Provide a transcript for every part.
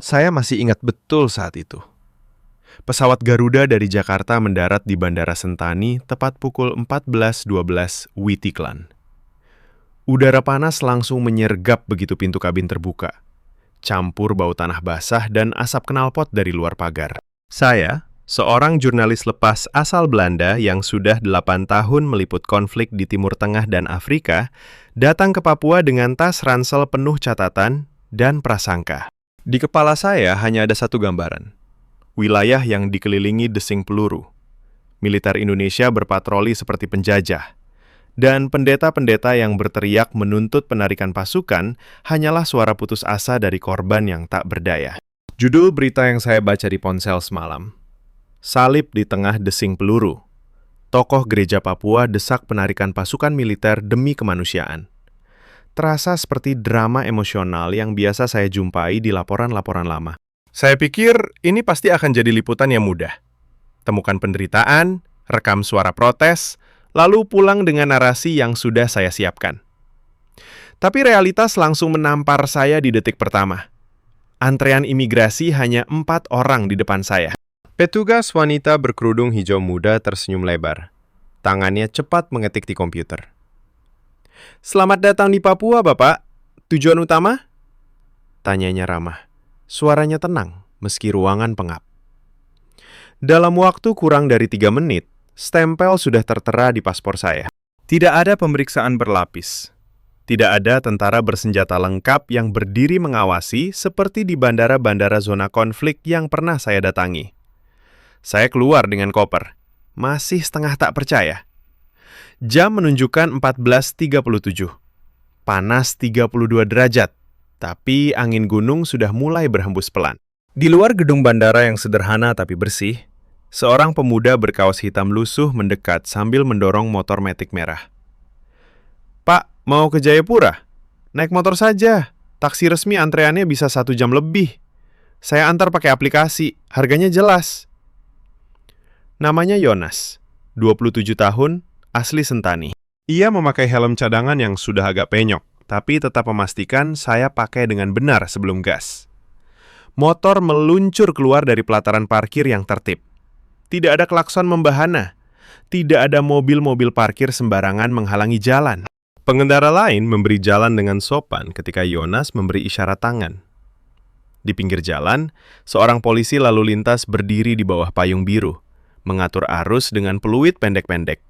Saya masih ingat betul saat itu. Pesawat Garuda dari Jakarta mendarat di Bandara Sentani tepat pukul 14.12 Witiklan. Udara panas langsung menyergap begitu pintu kabin terbuka. Campur bau tanah basah dan asap knalpot dari luar pagar. Saya, seorang jurnalis lepas asal Belanda yang sudah 8 tahun meliput konflik di Timur Tengah dan Afrika, datang ke Papua dengan tas ransel penuh catatan dan prasangka. Di kepala saya hanya ada satu gambaran. Wilayah yang dikelilingi desing peluru. Militer Indonesia berpatroli seperti penjajah. Dan pendeta-pendeta yang berteriak menuntut penarikan pasukan hanyalah suara putus asa dari korban yang tak berdaya. Judul berita yang saya baca di ponsel semalam. Salib di tengah desing peluru. Tokoh gereja Papua desak penarikan pasukan militer demi kemanusiaan. Terasa seperti drama emosional yang biasa saya jumpai di laporan-laporan lama. Saya pikir ini pasti akan jadi liputan yang mudah. Temukan penderitaan, rekam suara protes, lalu pulang dengan narasi yang sudah saya siapkan. Tapi realitas langsung menampar saya di detik pertama. Antrean imigrasi hanya 4 orang di depan saya. Petugas wanita berkerudung hijau muda tersenyum lebar. Tangannya cepat mengetik di komputer. "Selamat datang di Papua, Bapak. Tujuan utama?" Tanyanya ramah. Suaranya tenang, meski ruangan pengap. Dalam waktu kurang dari 3 menit, stempel sudah tertera di paspor saya. Tidak ada pemeriksaan berlapis. Tidak ada tentara bersenjata lengkap yang berdiri mengawasi seperti di bandara-bandara zona konflik yang pernah saya datangi. Saya keluar dengan koper. Masih setengah tak percaya. Jam menunjukkan 14.37. Panas 32 derajat. Tapi angin gunung sudah mulai berhembus pelan. Di luar gedung bandara yang sederhana tapi bersih, seorang pemuda berkaos hitam lusuh mendekat sambil mendorong motor metik merah. "Pak, mau ke Jayapura? Naik motor saja. Taksi resmi antreannya bisa 1 jam lebih. Saya antar pakai aplikasi, harganya jelas." Namanya Yonas, 27 tahun, asli Sentani. Ia memakai helm cadangan yang sudah agak penyok, tapi tetap memastikan saya pakai dengan benar sebelum gas. Motor meluncur keluar dari pelataran parkir yang tertib. Tidak ada klakson membahana. Tidak ada mobil-mobil parkir sembarangan menghalangi jalan. Pengendara lain memberi jalan dengan sopan ketika Yonas memberi isyarat tangan. Di pinggir jalan, seorang polisi lalu lintas berdiri di bawah payung biru, mengatur arus dengan peluit pendek-pendek.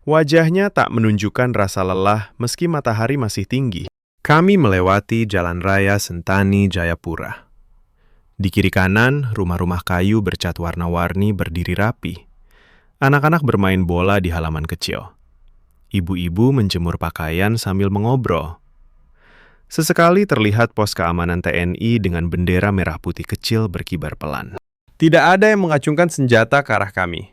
Wajahnya tak menunjukkan rasa lelah meski matahari masih tinggi. Kami melewati jalan raya Sentani, Jayapura. Di kiri kanan, rumah-rumah kayu bercat warna-warni berdiri rapi. Anak-anak bermain bola di halaman kecil. Ibu-ibu menjemur pakaian sambil mengobrol. Sesekali terlihat pos keamanan TNI dengan bendera merah putih kecil berkibar pelan. Tidak ada yang mengacungkan senjata ke arah kami.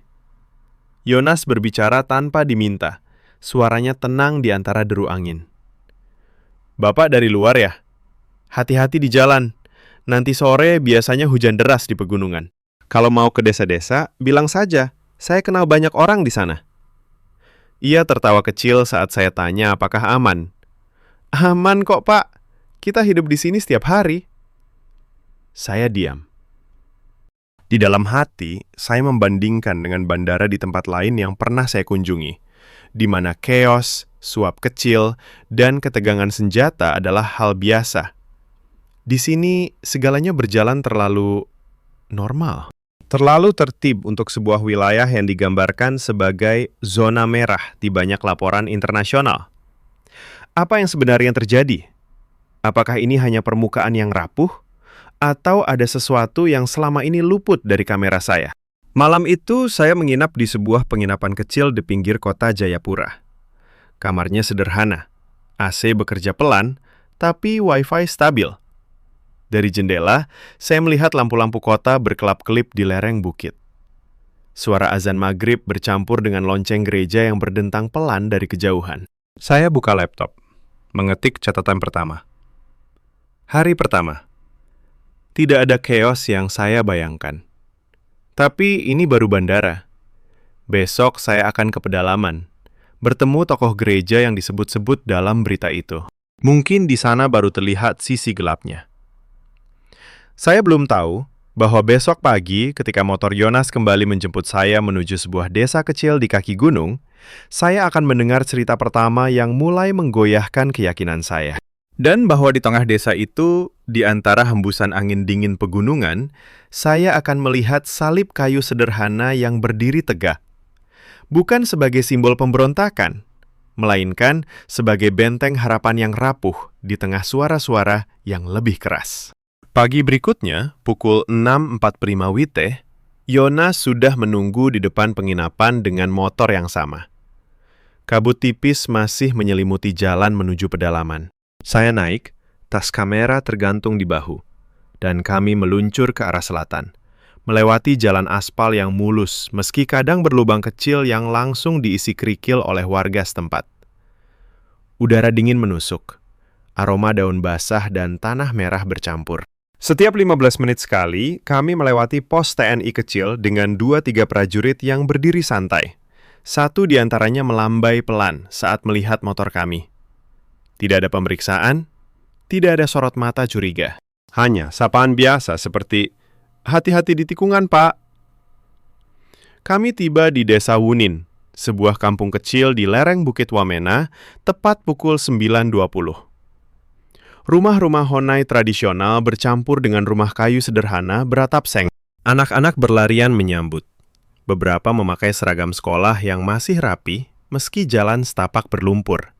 Yonas berbicara tanpa diminta. Suaranya tenang di antara deru angin. "Bapak dari luar ya? Hati-hati di jalan. Nanti sore biasanya hujan deras di pegunungan. Kalau mau ke desa-desa, bilang saja. Saya kenal banyak orang di sana." Ia tertawa kecil saat saya tanya apakah aman. "Aman kok, Pak. Kita hidup di sini setiap hari." Saya diam. Di dalam hati, saya membandingkan dengan bandara di tempat lain yang pernah saya kunjungi, di mana keos, suap kecil, dan ketegangan senjata adalah hal biasa. Di sini, segalanya berjalan terlalu normal. Terlalu tertib untuk sebuah wilayah yang digambarkan sebagai zona merah di banyak laporan internasional. Apa yang sebenarnya terjadi? Apakah ini hanya permukaan yang rapuh? Atau ada sesuatu yang selama ini luput dari kamera saya? Malam itu saya menginap di sebuah penginapan kecil di pinggir kota Jayapura. Kamarnya sederhana, AC bekerja pelan, tapi Wi-Fi stabil. Dari jendela, saya melihat lampu-lampu kota berkelap-kelip di lereng bukit. Suara azan maghrib bercampur dengan lonceng gereja yang berdentang pelan dari kejauhan. Saya buka laptop, mengetik catatan pertama. Hari pertama. Tidak ada chaos yang saya bayangkan. Tapi ini baru bandara. Besok saya akan ke pedalaman, bertemu tokoh gereja yang disebut-sebut dalam berita itu. Mungkin di sana baru terlihat sisi gelapnya. Saya belum tahu bahwa besok pagi ketika motor Yonas kembali menjemput saya menuju sebuah desa kecil di kaki gunung, saya akan mendengar cerita pertama yang mulai menggoyahkan keyakinan saya. Dan bahwa di tengah desa itu, di antara hembusan angin dingin pegunungan, saya akan melihat salib kayu sederhana yang berdiri tegak. Bukan sebagai simbol pemberontakan, melainkan sebagai benteng harapan yang rapuh di tengah suara-suara yang lebih keras. Pagi berikutnya, pukul 6.45 WIT, Yonas sudah menunggu di depan penginapan dengan motor yang sama. Kabut tipis masih menyelimuti jalan menuju pedalaman. Saya naik, tas kamera tergantung di bahu, dan kami meluncur ke arah selatan, melewati jalan aspal yang mulus meski kadang berlubang kecil yang langsung diisi kerikil oleh warga setempat. Udara dingin menusuk, aroma daun basah dan tanah merah bercampur. Setiap 15 menit sekali, kami melewati pos TNI kecil dengan 2-3 prajurit yang berdiri santai. Satu di antaranya melambai pelan saat melihat motor kami. Tidak ada pemeriksaan, tidak ada sorot mata curiga. Hanya sapaan biasa seperti, "Hati-hati di tikungan, Pak." Kami tiba di Desa Wunin, sebuah kampung kecil di lereng Bukit Wamena, tepat pukul 9.20. Rumah-rumah Honai tradisional bercampur dengan rumah kayu sederhana beratap seng. Anak-anak berlarian menyambut. Beberapa memakai seragam sekolah yang masih rapi, meski jalan setapak berlumpur.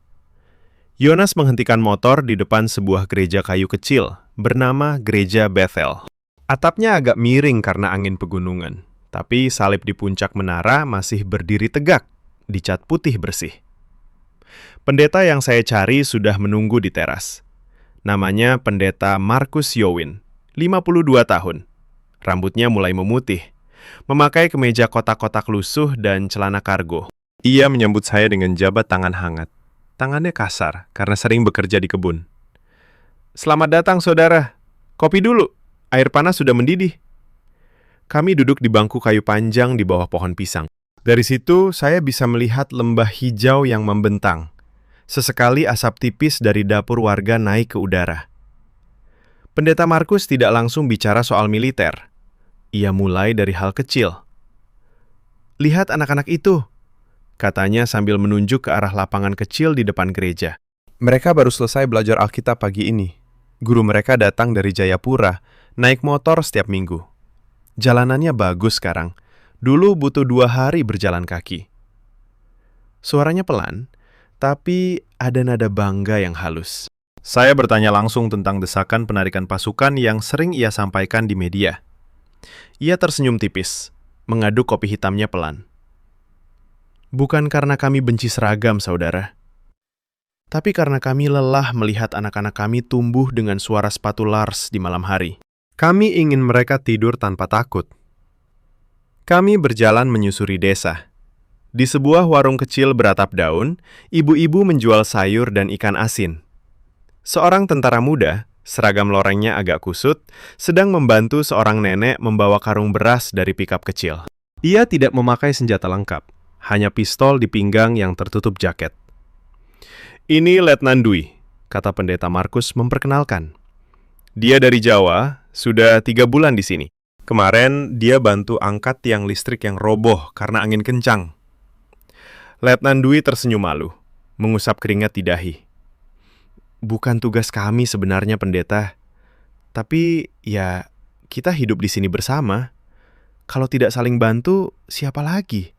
Yonas menghentikan motor di depan sebuah gereja kayu kecil, bernama Gereja Bethel. Atapnya agak miring karena angin pegunungan, tapi salib di puncak menara masih berdiri tegak, dicat putih bersih. Pendeta yang saya cari sudah menunggu di teras. Namanya Pendeta Markus Yowin, 52 tahun. Rambutnya mulai memutih, memakai kemeja kotak-kotak lusuh dan celana kargo. Ia menyambut saya dengan jabat tangan hangat. Tangannya kasar karena sering bekerja di kebun. "Selamat datang, saudara. Kopi dulu. Air panas sudah mendidih." Kami duduk di bangku kayu panjang di bawah pohon pisang. Dari situ, saya bisa melihat lembah hijau yang membentang. Sesekali asap tipis dari dapur warga naik ke udara. Pendeta Markus tidak langsung bicara soal militer. Ia mulai dari hal kecil. "Lihat anak-anak itu," katanya sambil menunjuk ke arah lapangan kecil di depan gereja. "Mereka baru selesai belajar Alkitab pagi ini. Guru mereka datang dari Jayapura, naik motor setiap minggu. Jalanannya bagus sekarang. Dulu butuh 2 hari berjalan kaki." Suaranya pelan, tapi ada nada bangga yang halus. Saya bertanya langsung tentang desakan penarikan pasukan yang sering ia sampaikan di media. Ia tersenyum tipis, mengaduk kopi hitamnya pelan. "Bukan karena kami benci seragam, saudara. Tapi karena kami lelah melihat anak-anak kami tumbuh dengan suara sepatu Lars di malam hari. Kami ingin mereka tidur tanpa takut." Kami berjalan menyusuri desa. Di sebuah warung kecil beratap daun, ibu-ibu menjual sayur dan ikan asin. Seorang tentara muda, seragam lorengnya agak kusut, sedang membantu seorang nenek membawa karung beras dari pikap kecil. Ia tidak memakai senjata lengkap. Hanya pistol di pinggang yang tertutup jaket. "Ini Letnan Dwi," kata Pendeta Markus memperkenalkan. "Dia dari Jawa, sudah 3 bulan di sini. Kemarin dia bantu angkat tiang listrik yang roboh karena angin kencang." Letnan Dwi tersenyum malu, mengusap keringat di dahi. "Bukan tugas kami sebenarnya, pendeta. Tapi ya, kita hidup di sini bersama. Kalau tidak saling bantu, siapa lagi?"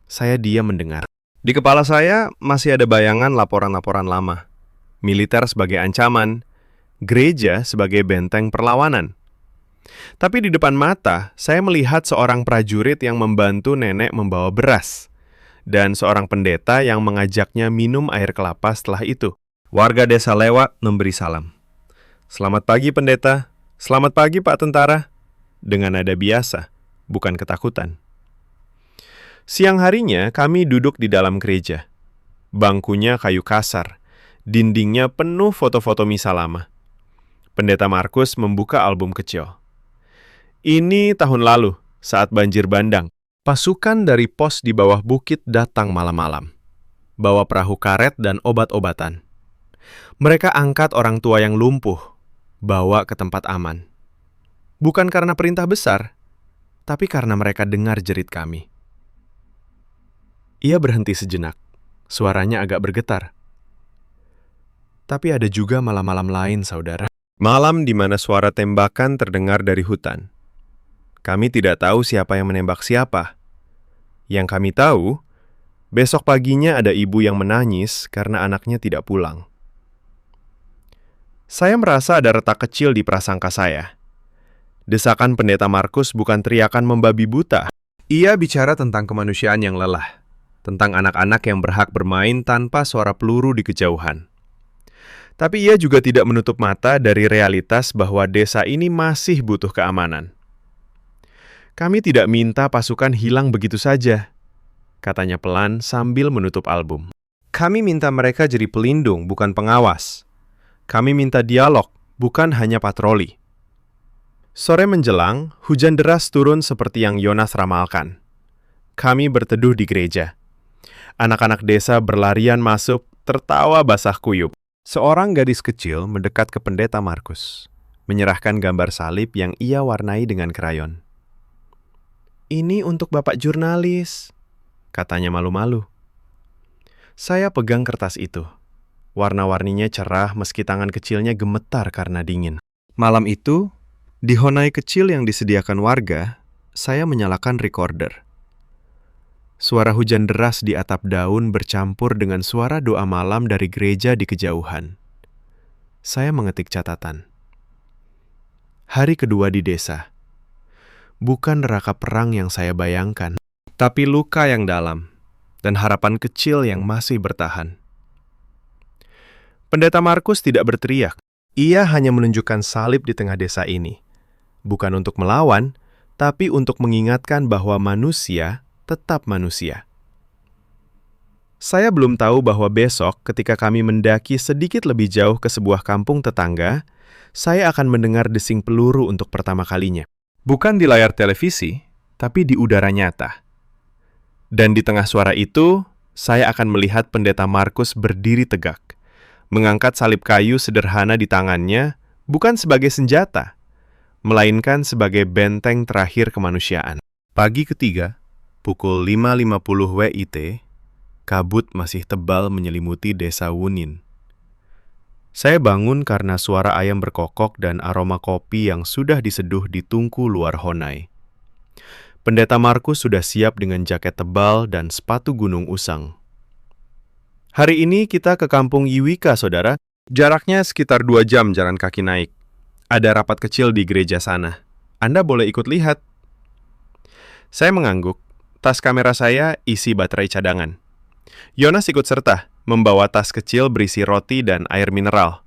Saya diam mendengar. Di kepala saya masih ada bayangan laporan-laporan lama. Militer sebagai ancaman, gereja sebagai benteng perlawanan. Tapi di depan mata, saya melihat seorang prajurit yang membantu nenek membawa beras, dan seorang pendeta yang mengajaknya minum air kelapa setelah itu. Warga desa lewat memberi salam. "Selamat pagi, pendeta. Selamat pagi, Pak Tentara." Dengan nada biasa, bukan ketakutan. Siang harinya, kami duduk di dalam gereja. Bangkunya kayu kasar, dindingnya penuh foto-foto misa lama. Pendeta Markus membuka album kecil. Ini tahun lalu, saat banjir bandang. Pasukan dari pos di bawah bukit datang malam-malam, bawa perahu karet dan obat-obatan. Mereka angkat orang tua yang lumpuh, bawa ke tempat aman. Bukan karena perintah besar, tapi karena mereka dengar jerit kami. Ia berhenti sejenak, suaranya agak bergetar. Tapi ada juga malam-malam lain, saudara. Malam di mana suara tembakan terdengar dari hutan. Kami tidak tahu siapa yang menembak siapa. Yang kami tahu, besok paginya ada ibu yang menangis karena anaknya tidak pulang. Saya merasa ada retak kecil di prasangka saya. Desakan Pendeta Markus bukan teriakan membabi buta. Ia bicara tentang kemanusiaan yang lelah, tentang anak-anak yang berhak bermain tanpa suara peluru di kejauhan. Tapi ia juga tidak menutup mata dari realitas bahwa desa ini masih butuh keamanan. Kami tidak minta pasukan hilang begitu saja, katanya pelan sambil menutup album. Kami minta mereka jadi pelindung, bukan pengawas. Kami minta dialog, bukan hanya patroli. Sore menjelang, hujan deras turun seperti yang Yonas ramalkan. Kami berteduh di gereja. Anak-anak desa berlarian masuk, tertawa basah kuyup. Seorang gadis kecil mendekat ke Pendeta Markus, menyerahkan gambar salib yang ia warnai dengan krayon. "Ini untuk Bapak jurnalis," katanya malu-malu. Saya pegang kertas itu. Warna-warninya cerah meski tangan kecilnya gemetar karena dingin. Malam itu, di honai kecil yang disediakan warga, saya menyalakan recorder. Suara hujan deras di atap daun bercampur dengan suara doa malam dari gereja di kejauhan. Saya mengetik catatan. Hari kedua di desa. Bukan neraka perang yang saya bayangkan, tapi luka yang dalam dan harapan kecil yang masih bertahan. Pendeta Markus tidak berteriak. Ia hanya menunjukkan salib di tengah desa ini. Bukan untuk melawan, tapi untuk mengingatkan bahwa manusia tetap manusia. Saya belum tahu bahwa besok ketika kami mendaki sedikit lebih jauh ke sebuah kampung tetangga, saya akan mendengar desing peluru untuk pertama kalinya. Bukan di layar televisi, tapi di udara nyata. Dan di tengah suara itu, saya akan melihat Pendeta Markus berdiri tegak, mengangkat salib kayu sederhana di tangannya, bukan sebagai senjata, melainkan sebagai benteng terakhir kemanusiaan. Pagi ketiga, pukul 5.50 WIT, kabut masih tebal menyelimuti desa Wunin. Saya bangun karena suara ayam berkokok dan aroma kopi yang sudah diseduh di tungku luar honai. Pendeta Markus sudah siap dengan jaket tebal dan sepatu gunung usang. Hari ini kita ke kampung Yiwika, saudara. Jaraknya sekitar 2 jam jalan kaki naik. Ada rapat kecil di gereja sana. Anda boleh ikut lihat. Saya mengangguk. Tas kamera saya isi baterai cadangan. Yonas ikut serta, membawa tas kecil berisi roti dan air mineral.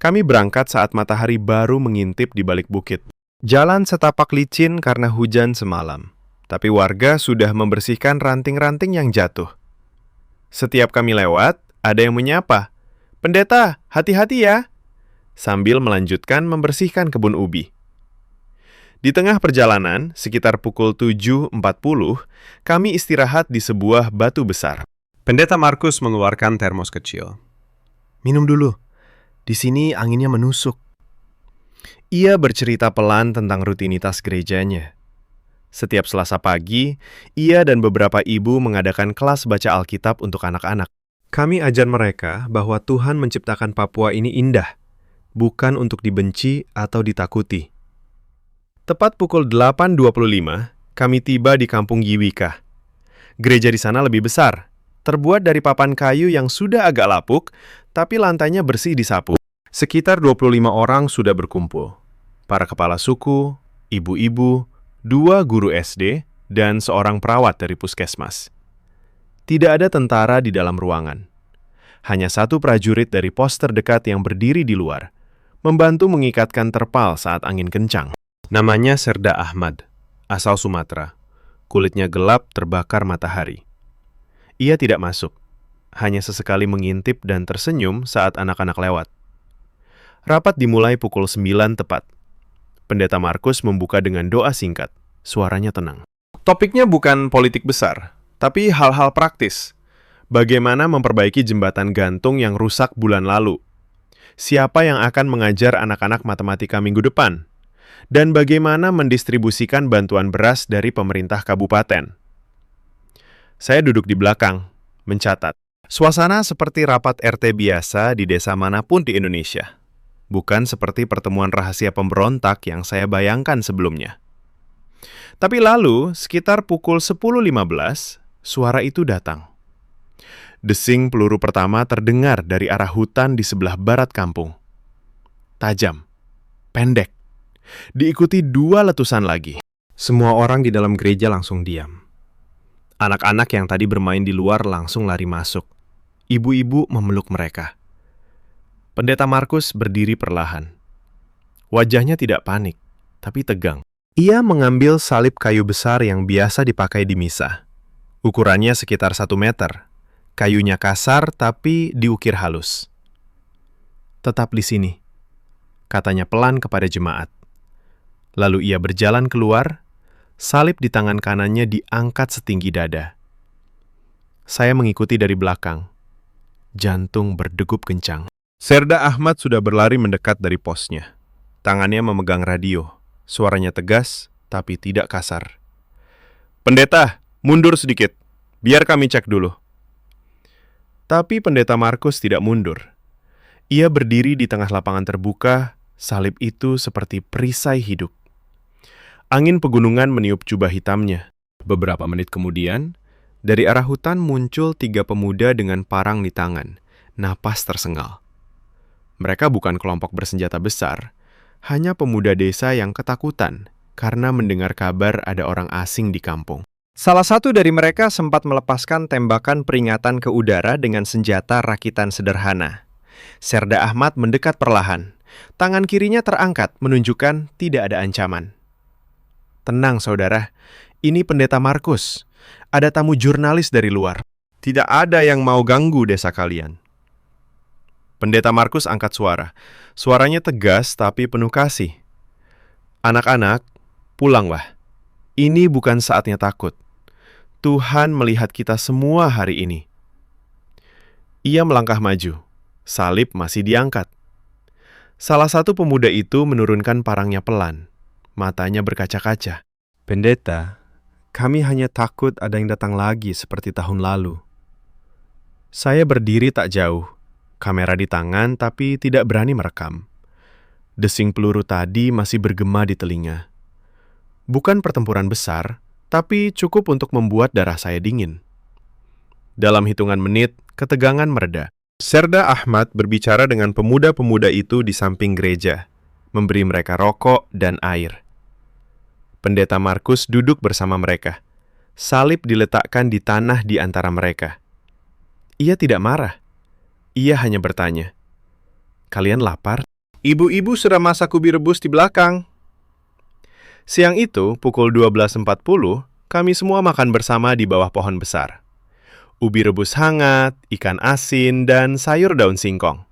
Kami berangkat saat matahari baru mengintip di balik bukit. Jalan setapak licin karena hujan semalam, tapi warga sudah membersihkan ranting-ranting yang jatuh. Setiap kami lewat, ada yang menyapa, "Pendeta, hati-hati ya!" sambil melanjutkan membersihkan kebun ubi. Di tengah perjalanan, sekitar pukul 7.40, kami istirahat di sebuah batu besar. Pendeta Markus mengeluarkan termos kecil. "Minum dulu. Di sini anginnya menusuk." Ia bercerita pelan tentang rutinitas gerejanya. Setiap Selasa pagi, ia dan beberapa ibu mengadakan kelas baca Alkitab untuk anak-anak. Kami ajar mereka bahwa Tuhan menciptakan Papua ini indah, bukan untuk dibenci atau ditakuti. Tepat pukul 8.25, kami tiba di kampung Yiwika. Gereja di sana lebih besar, terbuat dari papan kayu yang sudah agak lapuk, tapi lantainya bersih disapu. Sekitar 25 orang sudah berkumpul. Para kepala suku, ibu-ibu, 2 guru SD, dan seorang perawat dari puskesmas. Tidak ada tentara di dalam ruangan. Hanya 1 prajurit dari pos terdekat yang berdiri di luar, membantu mengikatkan terpal saat angin kencang. Namanya Serda Ahmad, asal Sumatera. Kulitnya gelap terbakar matahari. Ia tidak masuk, hanya sesekali mengintip dan tersenyum saat anak-anak lewat. Rapat dimulai pukul 9 tepat. Pendeta Markus membuka dengan doa singkat, suaranya tenang. Topiknya bukan politik besar, tapi hal-hal praktis. Bagaimana memperbaiki jembatan gantung yang rusak bulan lalu. Siapa yang akan mengajar anak-anak matematika minggu depan? Dan bagaimana mendistribusikan bantuan beras dari pemerintah kabupaten? Saya duduk di belakang, mencatat. Suasana seperti rapat RT biasa di desa manapun di Indonesia. Bukan seperti pertemuan rahasia pemberontak yang saya bayangkan sebelumnya. Tapi lalu, sekitar pukul 10.15, suara itu datang. Desing peluru pertama terdengar dari arah hutan di sebelah barat kampung. Tajam, pendek, diikuti 2 letusan lagi. Semua orang di dalam gereja langsung diam. Anak-anak yang tadi bermain di luar langsung lari masuk. Ibu-ibu memeluk mereka. Pendeta Markus berdiri perlahan. Wajahnya tidak panik, tapi tegang. Ia mengambil salib kayu besar yang biasa dipakai di misa. Ukurannya sekitar 1 meter. Kayunya kasar tapi diukir halus. "Tetap di sini," katanya pelan kepada jemaat. Lalu ia berjalan keluar, salib di tangan kanannya diangkat setinggi dada. Saya mengikuti dari belakang. Jantung berdegup kencang. Serda Ahmad sudah berlari mendekat dari posnya. Tangannya memegang radio. Suaranya tegas, tapi tidak kasar. "Pendeta, mundur sedikit. Biar kami cek dulu." Tapi pendeta Markus tidak mundur. Ia berdiri di tengah lapangan terbuka, salib itu seperti perisai hidup. Angin pegunungan meniup jubah hitamnya. Beberapa menit kemudian, dari arah hutan muncul 3 pemuda dengan parang di tangan, napas tersengal. Mereka bukan kelompok bersenjata besar, hanya pemuda desa yang ketakutan karena mendengar kabar ada orang asing di kampung. Salah satu dari mereka sempat melepaskan tembakan peringatan ke udara dengan senjata rakitan sederhana. Serda Ahmad mendekat perlahan. Tangan kirinya terangkat menunjukkan tidak ada ancaman. "Tenang, saudara. Ini pendeta Markus. Ada tamu jurnalis dari luar. Tidak ada yang mau ganggu desa kalian." Pendeta Markus angkat suara. Suaranya tegas tapi penuh kasih. "Anak-anak, pulanglah. Ini bukan saatnya takut. Tuhan melihat kita semua hari ini." Ia melangkah maju. Salib masih diangkat. Salah satu pemuda itu menurunkan parangnya pelan. Matanya berkaca-kaca. "Pendeta, kami hanya takut ada yang datang lagi seperti tahun lalu." Saya berdiri tak jauh. Kamera di tangan tapi tidak berani merekam. Desing peluru tadi masih bergema di telinga. Bukan pertempuran besar, tapi cukup untuk membuat darah saya dingin. Dalam hitungan menit, ketegangan mereda. Serda Ahmad berbicara dengan pemuda-pemuda itu di samping gereja, memberi mereka rokok dan air. Pendeta Markus duduk bersama mereka. Salib diletakkan di tanah di antara mereka. Ia tidak marah. Ia hanya bertanya, "Kalian lapar?" "Ibu-ibu sudah masak ubi rebus di belakang." Siang itu, pukul 12.40, kami semua makan bersama di bawah pohon besar. Ubi rebus hangat, ikan asin, dan sayur daun singkong.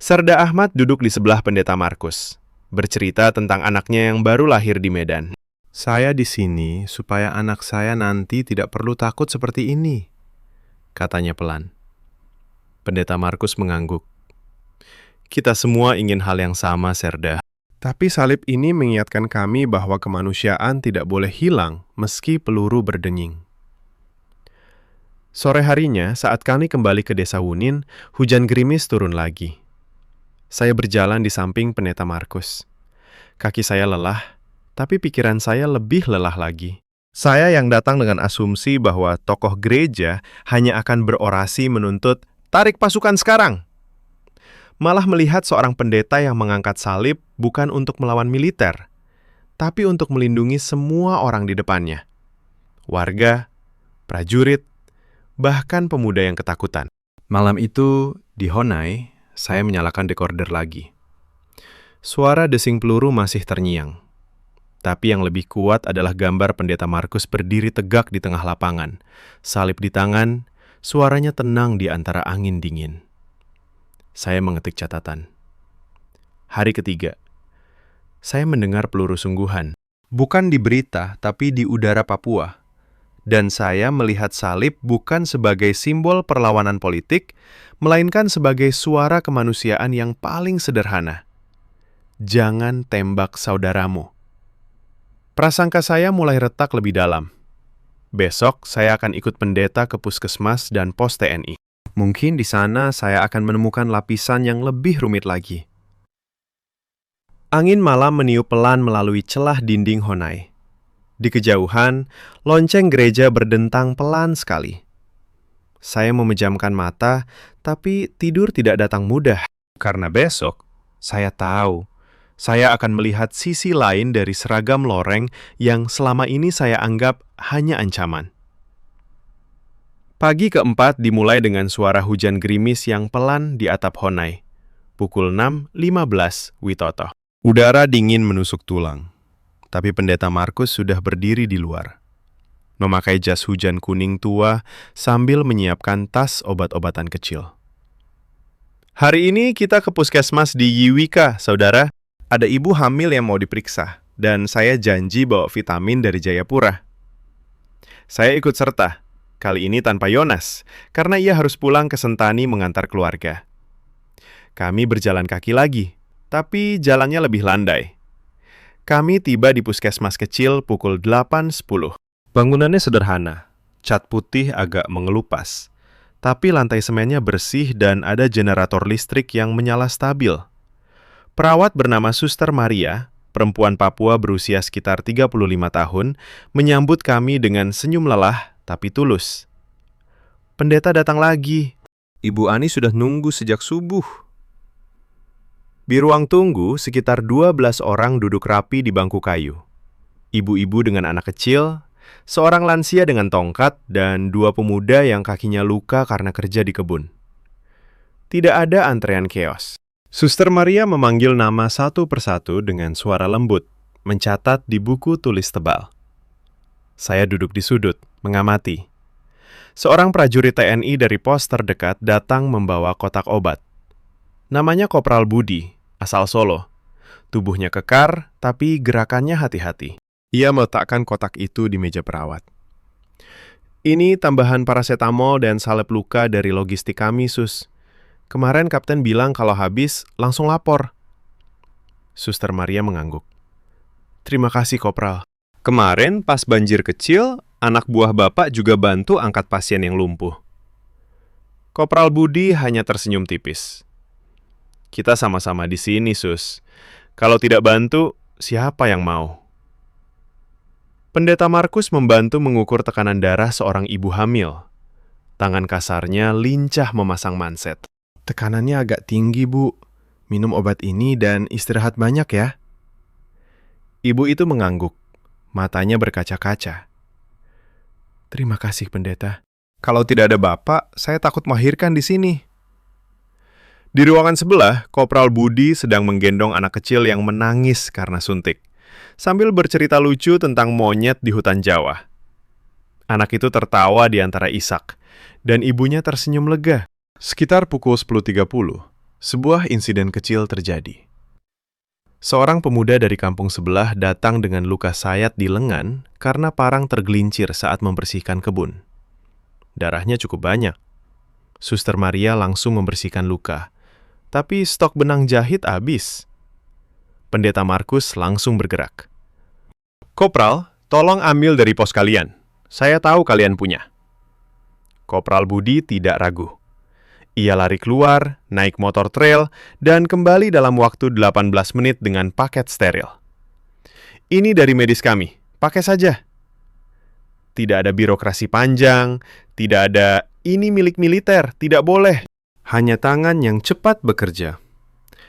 Serda Ahmad duduk di sebelah pendeta Markus, bercerita tentang anaknya yang baru lahir di Medan. "Saya di sini supaya anak saya nanti tidak perlu takut seperti ini," katanya pelan. Pendeta Markus mengangguk. "Kita semua ingin hal yang sama, Serda. Tapi salib ini mengingatkan kami bahwa kemanusiaan tidak boleh hilang meski peluru berdenging." Sore harinya, saat kami kembali ke desa Wunin, hujan gerimis turun lagi. Saya berjalan di samping pendeta Markus. Kaki saya lelah, tapi pikiran saya lebih lelah lagi. Saya yang datang dengan asumsi bahwa tokoh gereja hanya akan berorasi menuntut "Tarik pasukan sekarang!" Malah melihat seorang pendeta yang mengangkat salib bukan untuk melawan militer, tapi untuk melindungi semua orang di depannya. Warga, prajurit, bahkan pemuda yang ketakutan. Malam itu, di Honai, saya menyalakan dekorder lagi. Suara desing peluru masih terngiang. Tapi yang lebih kuat adalah gambar pendeta Markus berdiri tegak di tengah lapangan. Salib di tangan, suaranya tenang di antara angin dingin. Saya mengetik catatan. Hari ketiga. Saya mendengar peluru sungguhan. Bukan di berita, tapi di udara Papua. Dan saya melihat salib bukan sebagai simbol perlawanan politik, melainkan sebagai suara kemanusiaan yang paling sederhana. Jangan tembak saudaramu. Prasangka saya mulai retak lebih dalam. Besok saya akan ikut pendeta ke puskesmas dan pos TNI. Mungkin di sana saya akan menemukan lapisan yang lebih rumit lagi. Angin malam meniup pelan melalui celah dinding Honai. Di kejauhan, lonceng gereja berdentang pelan sekali. Saya memejamkan mata, tapi tidur tidak datang mudah. Karena besok, saya tahu, saya akan melihat sisi lain dari seragam loreng yang selama ini saya anggap hanya ancaman. Pagi keempat dimulai dengan suara hujan gerimis yang pelan di atap Honai. Pukul 6.15 Witoto. Udara dingin menusuk tulang. Tapi pendeta Markus sudah berdiri di luar, memakai jas hujan kuning tua sambil menyiapkan tas obat-obatan kecil. Hari ini kita ke puskesmas di Yiwika, saudara. Ada ibu hamil yang mau diperiksa, dan saya janji bawa vitamin dari Jayapura. Saya ikut serta, kali ini tanpa Yonas, karena ia harus pulang ke Sentani mengantar keluarga. Kami berjalan kaki lagi, tapi jalannya lebih landai. Kami tiba di puskesmas kecil pukul 8.10. Bangunannya sederhana, cat putih agak mengelupas, tapi lantai semennya bersih dan ada generator listrik yang menyala stabil. Perawat bernama Suster Maria, perempuan Papua berusia sekitar 35 tahun, menyambut kami dengan senyum lelah tapi tulus. Pendeta datang lagi. Ibu Ani sudah nunggu sejak subuh. Di ruang tunggu, sekitar 12 orang duduk rapi di bangku kayu. Ibu-ibu dengan anak kecil, seorang lansia dengan tongkat, dan 2 pemuda yang kakinya luka karena kerja di kebun. Tidak ada antrean keos. Suster Maria memanggil nama satu persatu dengan suara lembut, mencatat di buku tulis tebal. Saya duduk di sudut, mengamati. Seorang prajurit TNI dari pos terdekat datang membawa kotak obat. Namanya Kopral Budi, asal Solo. Tubuhnya kekar, tapi gerakannya hati-hati. Ia meletakkan kotak itu di meja perawat. Ini tambahan paracetamol dan salep luka dari logistik kami, Sus. Kemarin Kapten bilang kalau habis, langsung lapor. Suster Maria mengangguk. Terima kasih, Kopral. Kemarin pas banjir kecil, anak buah Bapak juga bantu angkat pasien yang lumpuh. Kopral Budi hanya tersenyum tipis. Kita sama-sama di sini, Sus. Kalau tidak bantu, siapa yang mau? Pendeta Markus membantu mengukur tekanan darah seorang ibu hamil. Tangan kasarnya lincah memasang manset. Tekanannya agak tinggi, Bu. Minum obat ini dan istirahat banyak ya. Ibu itu mengangguk. Matanya berkaca-kaca. Terima kasih, Pendeta. Kalau tidak ada Bapak, saya takut melahirkan di sini. Di ruangan sebelah, Kopral Budi sedang menggendong anak kecil yang menangis karena suntik, sambil bercerita lucu tentang monyet di hutan Jawa. Anak itu tertawa di antara isak, dan ibunya tersenyum lega. Sekitar pukul 10.30, sebuah insiden kecil terjadi. Seorang pemuda dari kampung sebelah datang dengan luka sayat di lengan karena parang tergelincir saat membersihkan kebun. Darahnya cukup banyak. Suster Maria langsung membersihkan luka. Tapi stok benang jahit habis. Pendeta Markus langsung bergerak. Kopral, tolong ambil dari pos kalian. Saya tahu kalian punya. Kopral Budi tidak ragu. Ia lari keluar, naik motor trail, dan kembali dalam waktu 18 menit dengan paket steril. Ini dari medis kami, pakai saja. Tidak ada birokrasi panjang, tidak ada ini milik militer, tidak boleh. Hanya tangan yang cepat bekerja.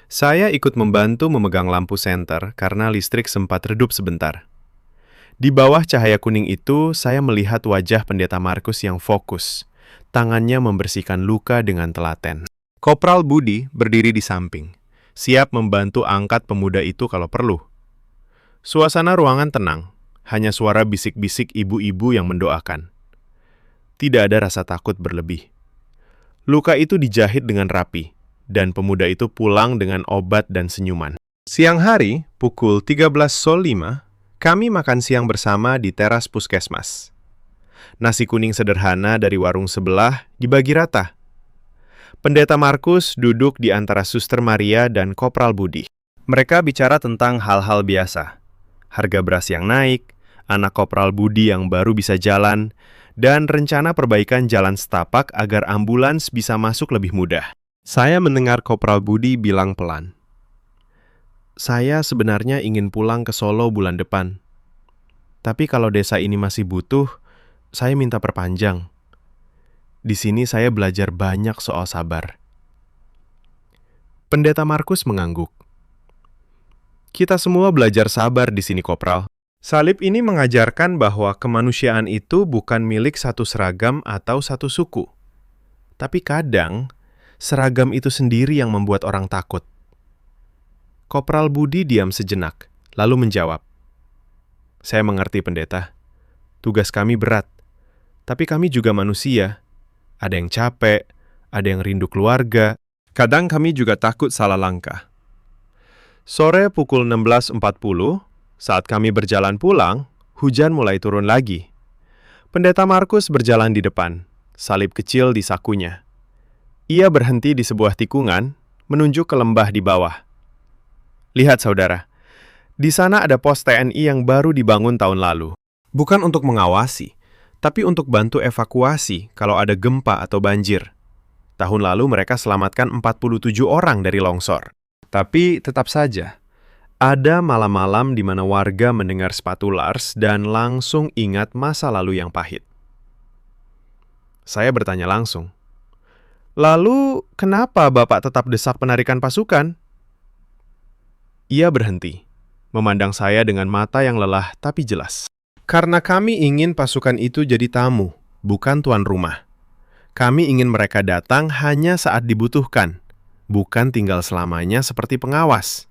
Saya ikut membantu memegang lampu senter karena listrik sempat redup sebentar. Di bawah cahaya kuning itu, saya melihat wajah Pendeta Markus yang fokus. Tangannya membersihkan luka dengan telaten. Kopral Budi berdiri di samping, siap membantu angkat pemuda itu kalau perlu. Suasana ruangan tenang, hanya suara bisik-bisik ibu-ibu yang mendoakan. Tidak ada rasa takut berlebih. Luka itu dijahit dengan rapi, dan pemuda itu pulang dengan obat dan senyuman. Siang hari, pukul 13.05, kami makan siang bersama di teras puskesmas. Nasi kuning sederhana dari warung sebelah dibagi rata. Pendeta Markus duduk di antara Suster Maria dan Kopral Budi. Mereka bicara tentang hal-hal biasa. Harga beras yang naik, anak Kopral Budi yang baru bisa jalan, dan rencana perbaikan jalan setapak agar ambulans bisa masuk lebih mudah. Saya mendengar Kopral Budi bilang pelan, "Saya sebenarnya ingin pulang ke Solo bulan depan. Tapi kalau desa ini masih butuh, saya minta perpanjang. Di sini saya belajar banyak soal sabar." Pendeta Markus mengangguk. "Kita semua belajar sabar di sini, Kopral. Salib ini mengajarkan bahwa kemanusiaan itu bukan milik satu seragam atau satu suku. Tapi kadang, seragam itu sendiri yang membuat orang takut." Kopral Budi diam sejenak, lalu menjawab, "Saya mengerti, pendeta. Tugas kami berat. Tapi kami juga manusia. Ada yang capek, ada yang rindu keluarga. Kadang kami juga takut salah langkah." Sore pukul 16.40, saat kami berjalan pulang, hujan mulai turun lagi. Pendeta Markus berjalan di depan, salib kecil di sakunya. Ia berhenti di sebuah tikungan, menunjuk ke lembah di bawah. "Lihat, saudara. Di sana ada pos TNI yang baru dibangun tahun lalu. Bukan untuk mengawasi, tapi untuk bantu evakuasi kalau ada gempa atau banjir. Tahun lalu mereka selamatkan 47 orang dari longsor. Tapi tetap saja, ada malam-malam di mana warga mendengar sepatu Lars dan langsung ingat masa lalu yang pahit." Saya bertanya langsung, "Lalu, kenapa Bapak tetap desak penarikan pasukan?" Ia berhenti, memandang saya dengan mata yang lelah tapi jelas. "Karena kami ingin pasukan itu jadi tamu, bukan tuan rumah. Kami ingin mereka datang hanya saat dibutuhkan, bukan tinggal selamanya seperti pengawas.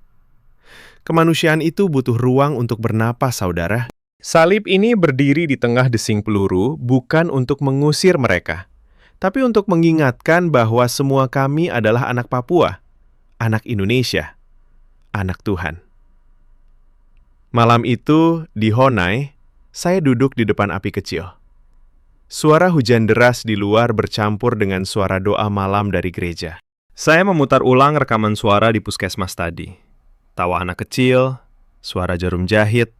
Kemanusiaan itu butuh ruang untuk bernapas, saudara." Salib ini berdiri di tengah desing peluru bukan untuk mengusir mereka, tapi untuk mengingatkan bahwa semua kami adalah anak Papua, anak Indonesia, anak Tuhan. Malam itu, di Honai, saya duduk di depan api kecil. Suara hujan deras di luar bercampur dengan suara doa malam dari gereja. Saya memutar ulang rekaman suara di puskesmas tadi. Tawa anak kecil, suara jarum jahit,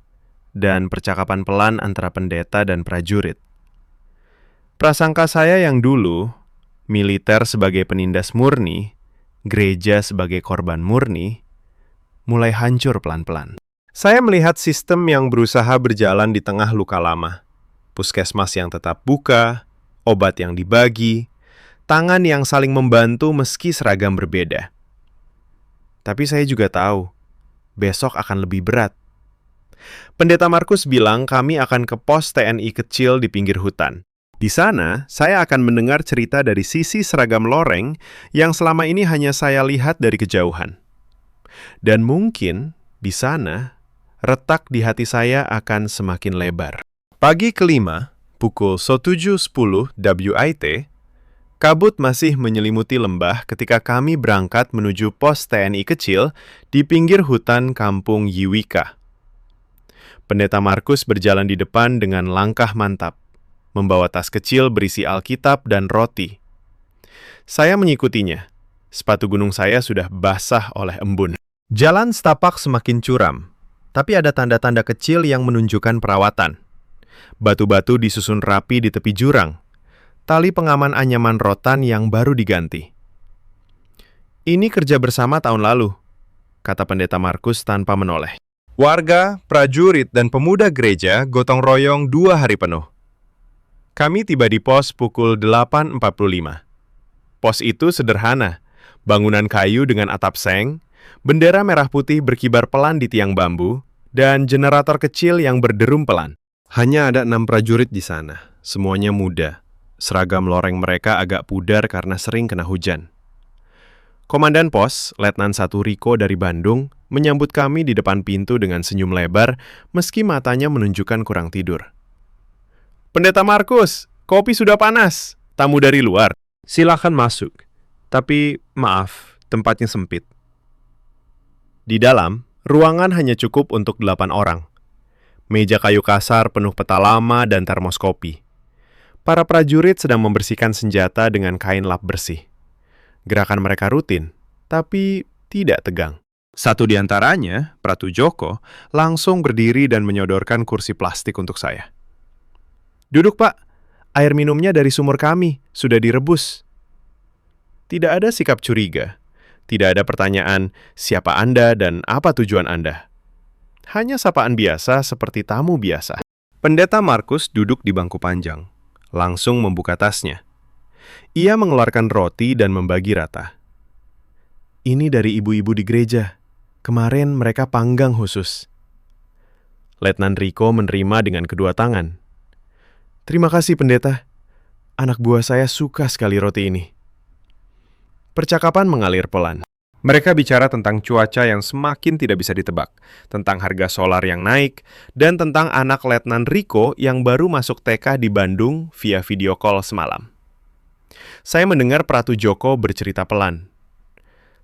dan percakapan pelan antara pendeta dan prajurit. Prasangka saya yang dulu, militer sebagai penindas murni, gereja sebagai korban murni, mulai hancur pelan-pelan. Saya melihat sistem yang berusaha berjalan di tengah luka lama. Puskesmas yang tetap buka, obat yang dibagi, tangan yang saling membantu meski seragam berbeda. Tapi saya juga tahu, besok akan lebih berat. Pendeta Markus bilang kami akan ke pos TNI kecil di pinggir hutan. Di sana, saya akan mendengar cerita dari sisi seragam loreng yang selama ini hanya saya lihat dari kejauhan. Dan mungkin di sana, retak di hati saya akan semakin lebar. Pagi kelima, pukul 7.10 WIT, kabut masih menyelimuti lembah ketika kami berangkat menuju pos TNI kecil di pinggir hutan kampung Yiwika. Pendeta Markus berjalan di depan dengan langkah mantap, membawa tas kecil berisi Alkitab dan roti. Saya mengikutinya. Sepatu gunung saya sudah basah oleh embun. Jalan setapak semakin curam, tapi ada tanda-tanda kecil yang menunjukkan perawatan. Batu-batu disusun rapi di tepi jurang. Tali pengaman anyaman rotan yang baru diganti. "Ini kerja bersama tahun lalu," kata Pendeta Markus tanpa menoleh. Warga, prajurit, dan pemuda gereja gotong royong 2 hari penuh. Kami tiba di pos pukul 8.45. Pos itu sederhana, bangunan kayu dengan atap seng, bendera merah putih berkibar pelan di tiang bambu, dan generator kecil yang berderum pelan. Hanya ada 6 prajurit di sana, semuanya muda. Seragam loreng mereka agak pudar karena sering kena hujan. Komandan pos, Letnan 1 Riko dari Bandung, menyambut kami di depan pintu dengan senyum lebar, meski matanya menunjukkan kurang tidur. "Pendeta Markus, kopi sudah panas. Tamu dari luar. Silakan masuk. Tapi maaf, tempatnya sempit." Di dalam, ruangan hanya cukup untuk 8 orang. Meja kayu kasar penuh peta lama dan termos kopi. Para prajurit sedang membersihkan senjata dengan kain lap bersih. Gerakan mereka rutin, tapi tidak tegang. Satu di antaranya, Pratu Joko, langsung berdiri dan menyodorkan kursi plastik untuk saya. "Duduk, Pak. Air minumnya dari sumur kami, sudah direbus." Tidak ada sikap curiga. Tidak ada pertanyaan, siapa Anda dan apa tujuan Anda. Hanya sapaan biasa seperti tamu biasa. Pendeta Markus duduk di bangku panjang, langsung membuka tasnya. Ia mengeluarkan roti dan membagi rata. "Ini dari ibu-ibu di gereja. Kemarin mereka panggang khusus." Letnan Riko menerima dengan kedua tangan. "Terima kasih, pendeta. Anak buah saya suka sekali roti ini." Percakapan mengalir pelan. Mereka bicara tentang cuaca yang semakin tidak bisa ditebak, tentang harga solar yang naik, dan tentang anak Letnan Riko yang baru masuk TK di Bandung via video call semalam. Saya mendengar Pratu Joko bercerita pelan.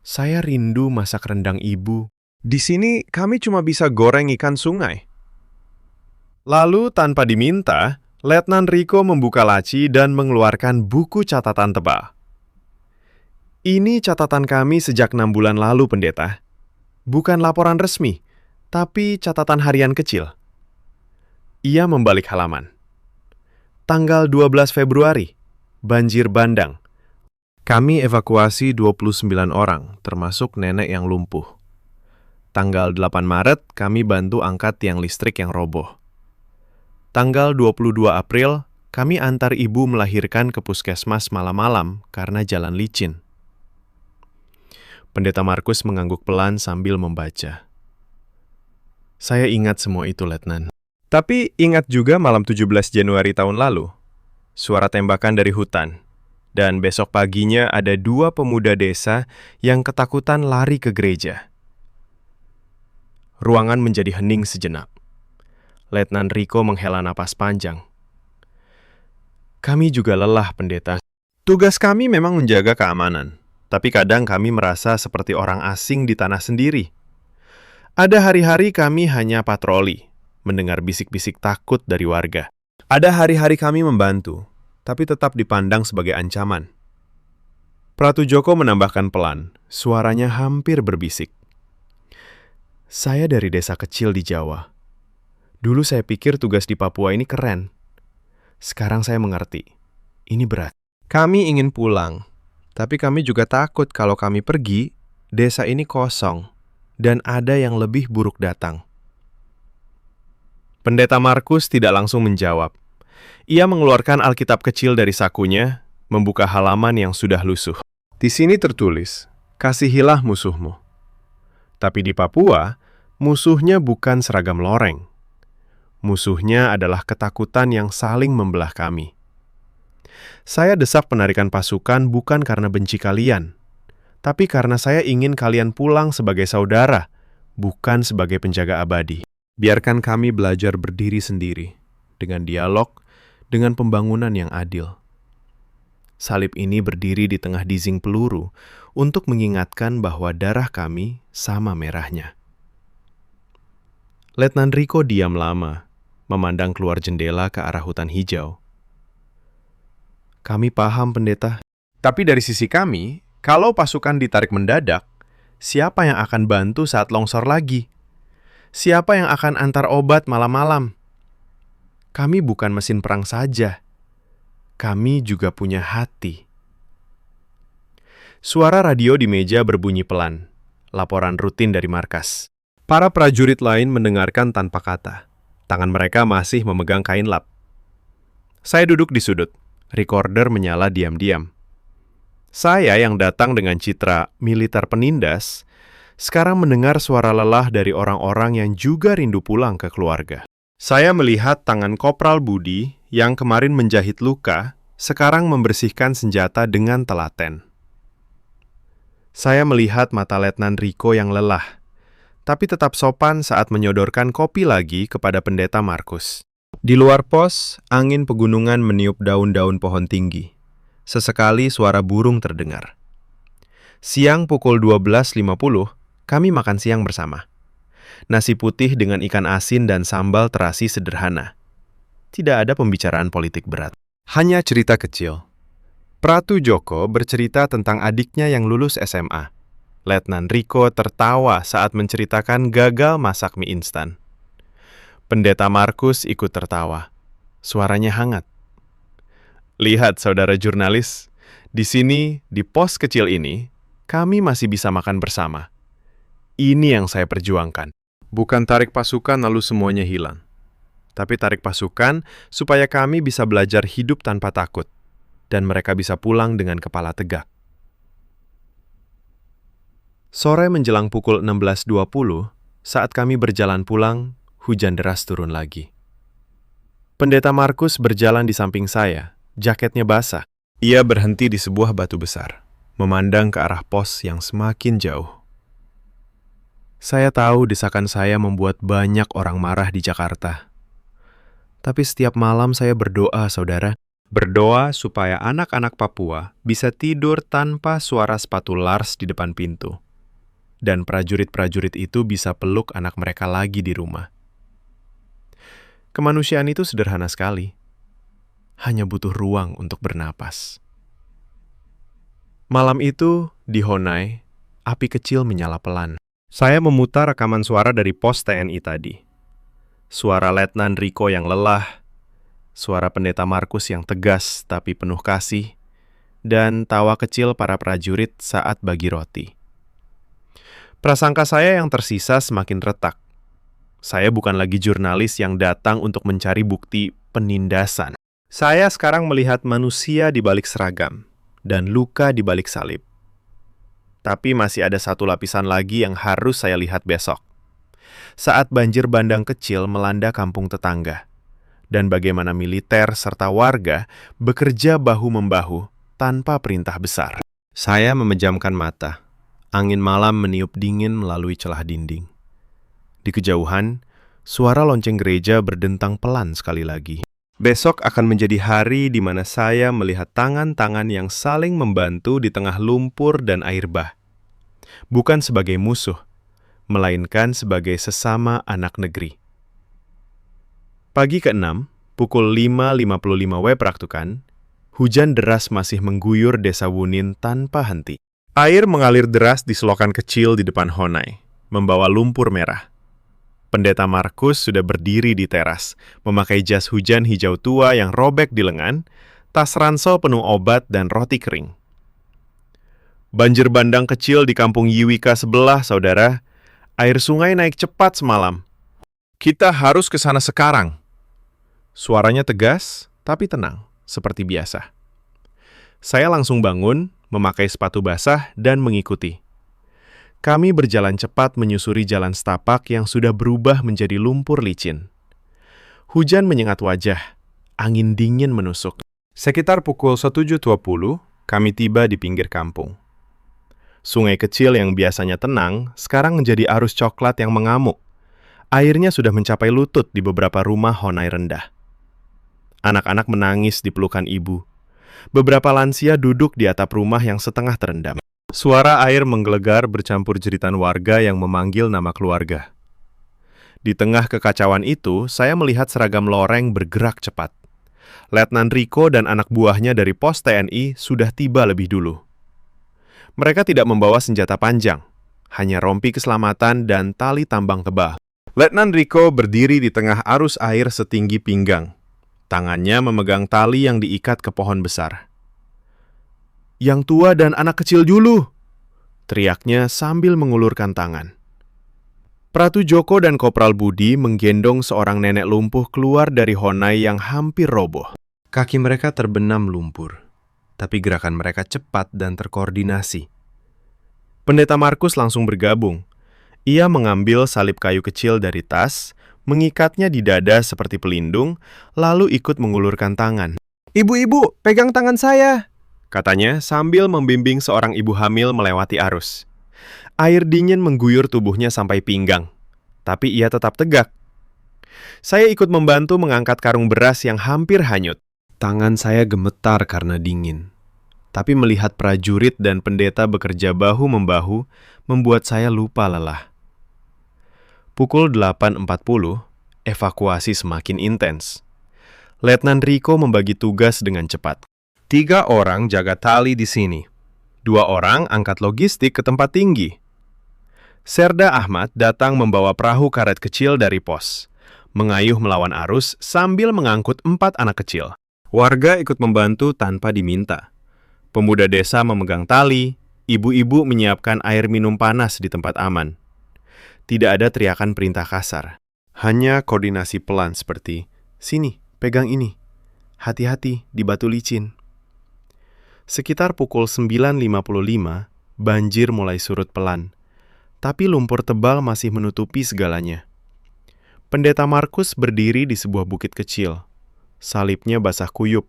"Saya rindu masak rendang ibu. Di sini kami cuma bisa goreng ikan sungai." Lalu tanpa diminta, Letnan Riko membuka laci dan mengeluarkan buku catatan tebal. "Ini catatan kami sejak 6 bulan lalu, pendeta. Bukan laporan resmi, tapi catatan harian kecil." Ia membalik halaman. "Tanggal 12 Februari, banjir bandang. Kami evakuasi 29 orang, termasuk nenek yang lumpuh. Tanggal 8 Maret, kami bantu angkat tiang listrik yang roboh. Tanggal 22 April, kami antar ibu melahirkan ke puskesmas malam-malam karena jalan licin." Pendeta Markus mengangguk pelan sambil membaca. "Saya ingat semua itu, Letnan. Tapi ingat juga malam 17 Januari tahun lalu. Suara tembakan dari hutan. Dan besok paginya ada 2 pemuda desa yang ketakutan lari ke gereja." Ruangan menjadi hening sejenak. Letnan Riko menghela napas panjang. "Kami juga lelah, pendeta. Tugas kami memang menjaga keamanan. Tapi kadang kami merasa seperti orang asing di tanah sendiri. Ada hari-hari kami hanya patroli, mendengar bisik-bisik takut dari warga. Ada hari-hari kami membantu, tapi tetap dipandang sebagai ancaman." Pratu Joko menambahkan pelan, suaranya hampir berbisik. "Saya dari desa kecil di Jawa. Dulu saya pikir tugas di Papua ini keren. Sekarang saya mengerti, ini berat. Kami ingin pulang. Tapi kami juga takut kalau kami pergi, desa ini kosong, dan ada yang lebih buruk datang." Pendeta Markus tidak langsung menjawab. Ia mengeluarkan Alkitab kecil dari sakunya, membuka halaman yang sudah lusuh. Di sini tertulis, "Kasihilah musuhmu." Tapi di Papua, musuhnya bukan seragam loreng. Musuhnya adalah ketakutan yang saling membelah kami. Saya desak penarikan pasukan bukan karena benci kalian, tapi karena saya ingin kalian pulang sebagai saudara, bukan sebagai penjaga abadi. Biarkan kami belajar berdiri sendiri, dengan dialog, dengan pembangunan yang adil. Salib ini berdiri di tengah dizing peluru untuk mengingatkan bahwa darah kami sama merahnya. Letnan Riko diam lama, memandang keluar jendela ke arah hutan hijau. "Kami paham, pendeta. Tapi dari sisi kami, kalau pasukan ditarik mendadak, siapa yang akan bantu saat longsor lagi? Siapa yang akan antar obat malam-malam? Kami bukan mesin perang saja. Kami juga punya hati." Suara radio di meja berbunyi pelan. Laporan rutin dari markas. Para prajurit lain mendengarkan tanpa kata. Tangan mereka masih memegang kain lap. Saya duduk di sudut. Recorder menyala diam-diam. Saya yang datang dengan citra militer penindas, sekarang mendengar suara lelah dari orang-orang yang juga rindu pulang ke keluarga. Saya melihat tangan Kopral Budi yang kemarin menjahit luka, sekarang membersihkan senjata dengan telaten. Saya melihat mata Letnan Riko yang lelah, tapi tetap sopan saat menyodorkan kopi lagi kepada pendeta Markus. Di luar pos, angin pegunungan meniup daun-daun pohon tinggi. Sesekali suara burung terdengar. Siang pukul 12.50, kami makan siang bersama. Nasi putih dengan ikan asin dan sambal terasi sederhana. Tidak ada pembicaraan politik berat. Hanya cerita kecil. Pratu Joko bercerita tentang adiknya yang lulus SMA. Letnan Riko tertawa saat menceritakan gagal masak mie instan. Pendeta Markus ikut tertawa. Suaranya hangat. Lihat saudara jurnalis, di sini, di pos kecil ini, kami masih bisa makan bersama. Ini yang saya perjuangkan. Bukan tarik pasukan lalu semuanya hilang. Tapi tarik pasukan supaya kami bisa belajar hidup tanpa takut. Dan mereka bisa pulang dengan kepala tegak. Sore menjelang pukul 16.20, saat kami berjalan pulang, hujan deras turun lagi. Pendeta Markus berjalan di samping saya, jaketnya basah. Ia berhenti di sebuah batu besar, memandang ke arah pos yang semakin jauh. Saya tahu desakan saya membuat banyak orang marah di Jakarta. Tapi setiap malam saya berdoa, saudara. Berdoa supaya anak-anak Papua bisa tidur tanpa suara sepatu Lars di depan pintu. Dan prajurit-prajurit itu bisa peluk anak mereka lagi di rumah. Kemanusiaan itu sederhana sekali. Hanya butuh ruang untuk bernapas. Malam itu, di Honai, api kecil menyala pelan. Saya memutar rekaman suara dari pos TNI tadi. Suara Letnan Riko yang lelah, suara Pendeta Markus yang tegas tapi penuh kasih, dan tawa kecil para prajurit saat bagi roti. Prasangka saya yang tersisa semakin retak. Saya bukan lagi jurnalis yang datang untuk mencari bukti penindasan. Saya sekarang melihat manusia di balik seragam dan luka di balik salib. Tapi masih ada satu lapisan lagi yang harus saya lihat besok. Saat banjir bandang kecil melanda kampung tetangga, dan bagaimana militer serta warga bekerja bahu-membahu tanpa perintah besar. Saya memejamkan mata. Angin malam meniup dingin melalui celah dinding. Di kejauhan, suara lonceng gereja berdentang pelan sekali lagi. Besok akan menjadi hari di mana saya melihat tangan-tangan yang saling membantu di tengah lumpur dan air bah. Bukan sebagai musuh, melainkan sebagai sesama anak negeri. Pagi ke-6, pukul 5.55 WIB Praktukan, hujan deras masih mengguyur desa Wunin tanpa henti. Air mengalir deras di selokan kecil di depan Honai, membawa lumpur merah. Pendeta Markus sudah berdiri di teras, memakai jas hujan hijau tua yang robek di lengan, tas ransel penuh obat dan roti kering. Banjir bandang kecil di kampung Yiwika sebelah, saudara. Air sungai naik cepat semalam. Kita harus ke sana sekarang. Suaranya tegas, tapi tenang, seperti biasa. Saya langsung bangun, memakai sepatu basah, dan mengikuti. Kami berjalan cepat menyusuri jalan setapak yang sudah berubah menjadi lumpur licin. Hujan menyengat wajah, angin dingin menusuk. Sekitar pukul 7.20, kami tiba di pinggir kampung. Sungai kecil yang biasanya tenang, sekarang menjadi arus coklat yang mengamuk. Airnya sudah mencapai lutut di beberapa rumah Honai rendah. Anak-anak menangis di pelukan ibu. Beberapa lansia duduk di atap rumah yang setengah terendam. Suara air menggelegar bercampur jeritan warga yang memanggil nama keluarga. Di tengah kekacauan itu, saya melihat seragam loreng bergerak cepat. Letnan Riko dan anak buahnya dari pos TNI sudah tiba lebih dulu. Mereka tidak membawa senjata panjang, hanya rompi keselamatan dan tali tambang tebal. Letnan Riko berdiri di tengah arus air setinggi pinggang. Tangannya memegang tali yang diikat ke pohon besar. "Yang tua dan anak kecil dulu!" teriaknya sambil mengulurkan tangan. Pratu Joko dan Kopral Budi menggendong seorang nenek lumpuh keluar dari Honai yang hampir roboh. Kaki mereka terbenam lumpur, tapi gerakan mereka cepat dan terkoordinasi. Pendeta Markus langsung bergabung. Ia mengambil salib kayu kecil dari tas, mengikatnya di dada seperti pelindung, lalu ikut mengulurkan tangan. "Ibu-ibu, pegang tangan saya!" katanya sambil membimbing seorang ibu hamil melewati arus. Air dingin mengguyur tubuhnya sampai pinggang, tapi ia tetap tegak. Saya ikut membantu mengangkat karung beras yang hampir hanyut. Tangan saya gemetar karena dingin, tapi melihat prajurit dan pendeta bekerja bahu-membahu membuat saya lupa lelah. Pukul 8.40, evakuasi semakin intens. Letnan Rico membagi tugas dengan cepat. 3 orang jaga tali di sini. 2 orang angkat logistik ke tempat tinggi. Serda Ahmad datang membawa perahu karet kecil dari pos, mengayuh melawan arus sambil mengangkut 4 anak kecil. Warga ikut membantu tanpa diminta. Pemuda desa memegang tali, ibu-ibu menyiapkan air minum panas di tempat aman. Tidak ada teriakan perintah kasar. Hanya koordinasi pelan seperti, "Sini, pegang ini. Hati-hati di batu licin." Sekitar pukul 9.55, banjir mulai surut pelan. Tapi lumpur tebal masih menutupi segalanya. Pendeta Markus berdiri di sebuah bukit kecil. Salibnya basah kuyup,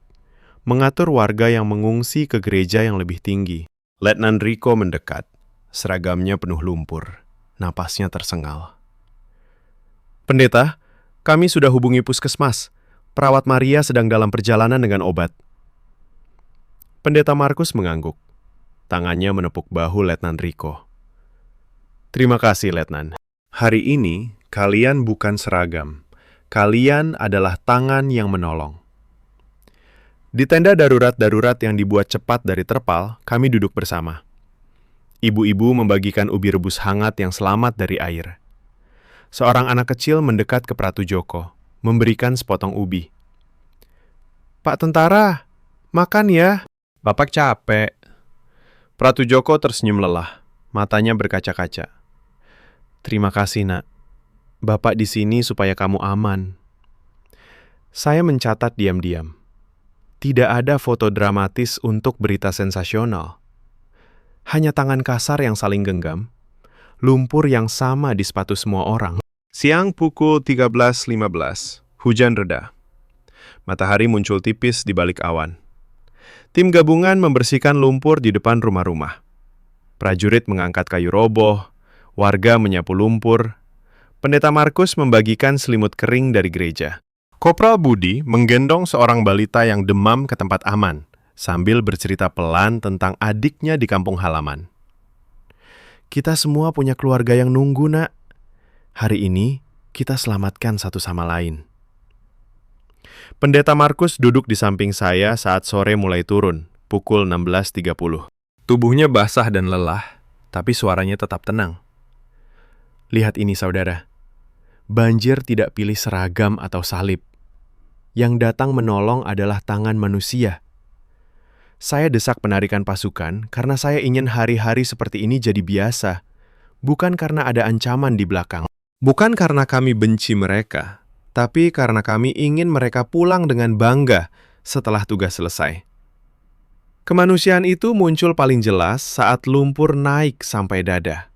mengatur warga yang mengungsi ke gereja yang lebih tinggi. Letnan Rico mendekat. Seragamnya penuh lumpur. Napasnya tersengal. "Pendeta, kami sudah hubungi puskesmas. Perawat Maria sedang dalam perjalanan dengan obat." Pendeta Markus mengangguk. Tangannya menepuk bahu Letnan Rico. "Terima kasih, Letnan. Hari ini, kalian bukan seragam. Kalian adalah tangan yang menolong." Di tenda darurat-darurat yang dibuat cepat dari terpal, kami duduk bersama. Ibu-ibu membagikan ubi rebus hangat yang selamat dari air. Seorang anak kecil mendekat ke Pratu Joko, memberikan sepotong ubi. "Pak Tentara, makan ya." Bapak capek. Pratu Joko tersenyum lelah, matanya berkaca-kaca. "Terima kasih, Nak. Bapak di sini supaya kamu aman." Saya mencatat diam-diam. Tidak ada foto dramatis untuk berita sensasional. Hanya tangan kasar yang saling genggam, lumpur yang sama di sepatu semua orang. Siang pukul 13.15, hujan reda. Matahari muncul tipis di balik awan. Tim gabungan membersihkan lumpur di depan rumah-rumah. Prajurit mengangkat kayu roboh, warga menyapu lumpur. Pendeta Markus membagikan selimut kering dari gereja. Kopral Budi menggendong seorang balita yang demam ke tempat aman, sambil bercerita pelan tentang adiknya di kampung halaman. "Kita semua punya keluarga yang nunggu, Nak. Hari ini, kita selamatkan satu sama lain." Pendeta Markus duduk di samping saya saat sore mulai turun, pukul 16.30. Tubuhnya basah dan lelah, tapi suaranya tetap tenang. "Lihat ini, saudara. Banjir tidak pilih seragam atau salib. Yang datang menolong adalah tangan manusia. Saya desak penarikan pasukan karena saya ingin hari-hari seperti ini jadi biasa, bukan karena ada ancaman di belakang. Bukan karena kami benci mereka, tapi karena kami ingin mereka pulang dengan bangga setelah tugas selesai." Kemanusiaan itu muncul paling jelas saat lumpur naik sampai dada.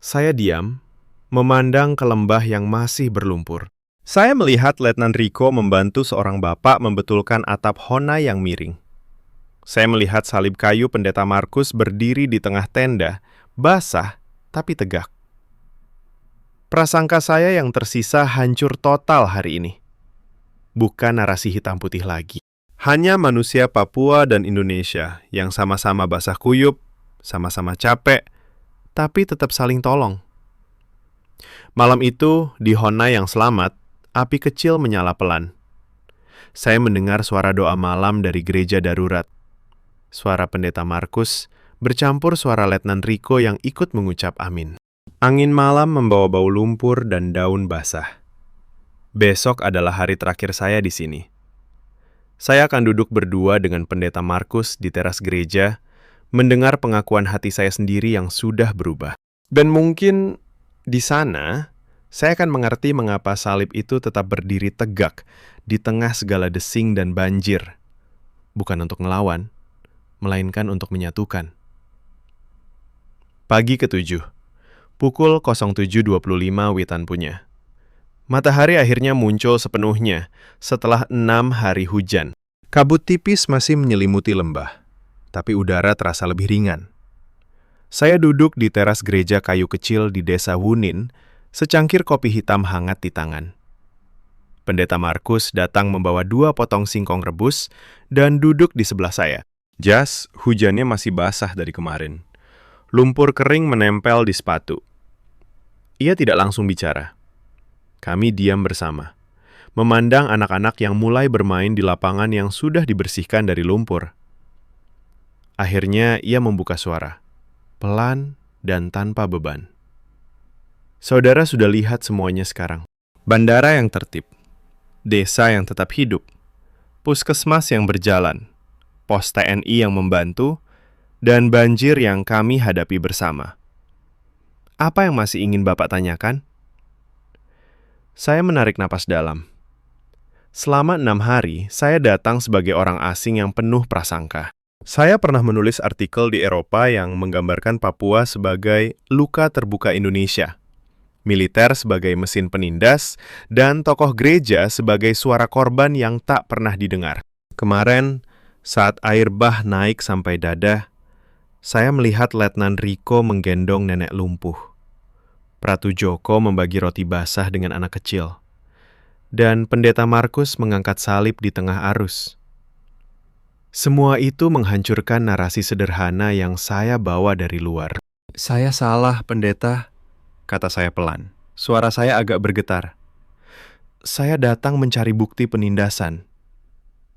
Saya diam, memandang ke lembah yang masih berlumpur. Saya melihat Letnan Rico membantu seorang bapak membetulkan atap hona yang miring. Saya melihat salib kayu pendeta Markus berdiri di tengah tenda, basah tapi tegak. Prasangka saya yang tersisa hancur total hari ini. Bukan narasi hitam putih lagi. Hanya manusia Papua dan Indonesia yang sama-sama basah kuyup, sama-sama capek, tapi tetap saling tolong. Malam itu, di hona yang selamat, api kecil menyala pelan. Saya mendengar suara doa malam dari gereja darurat. Suara pendeta Markus bercampur suara Letnan Rico yang ikut mengucap amin. Angin malam membawa bau lumpur dan daun basah. Besok adalah hari terakhir saya di sini. Saya akan duduk berdua dengan pendeta Markus di teras gereja, mendengar pengakuan hati saya sendiri yang sudah berubah. Dan mungkin di sana, saya akan mengerti mengapa salib itu tetap berdiri tegak di tengah segala desing dan banjir. Bukan untuk melawan, melainkan untuk menyatukan. Pagi ke-7, pukul 07.25 Witan punya. Matahari akhirnya muncul sepenuhnya setelah 6 hari hujan. Kabut tipis masih menyelimuti lembah, tapi udara terasa lebih ringan. Saya duduk di teras gereja kayu kecil di desa Wunin, secangkir kopi hitam hangat di tangan. Pendeta Markus datang membawa 2 potong singkong rebus dan duduk di sebelah saya. Jas, hujannya masih basah dari kemarin. Lumpur kering menempel di sepatu. Ia tidak langsung bicara. Kami diam bersama, memandang anak-anak yang mulai bermain di lapangan yang sudah dibersihkan dari lumpur. Akhirnya ia membuka suara, pelan dan tanpa beban. Saudara sudah lihat semuanya sekarang. Bandara yang tertib, desa yang tetap hidup, puskesmas yang berjalan, pos TNI yang membantu, dan banjir yang kami hadapi bersama. Apa yang masih ingin Bapak tanyakan? Saya menarik napas dalam. Selama 6 hari, saya datang sebagai orang asing yang penuh prasangka. Saya pernah menulis artikel di Eropa yang menggambarkan Papua sebagai luka terbuka Indonesia, militer sebagai mesin penindas, dan tokoh gereja sebagai suara korban yang tak pernah didengar. Kemarin, saat air bah naik sampai dada, saya melihat Letnan Riko menggendong nenek lumpuh. Pratu Joko membagi roti basah dengan anak kecil. Dan Pendeta Markus mengangkat salib di tengah arus. Semua itu menghancurkan narasi sederhana yang saya bawa dari luar. "Saya salah, pendeta," kata saya pelan. Suara saya agak bergetar. "Saya datang mencari bukti penindasan.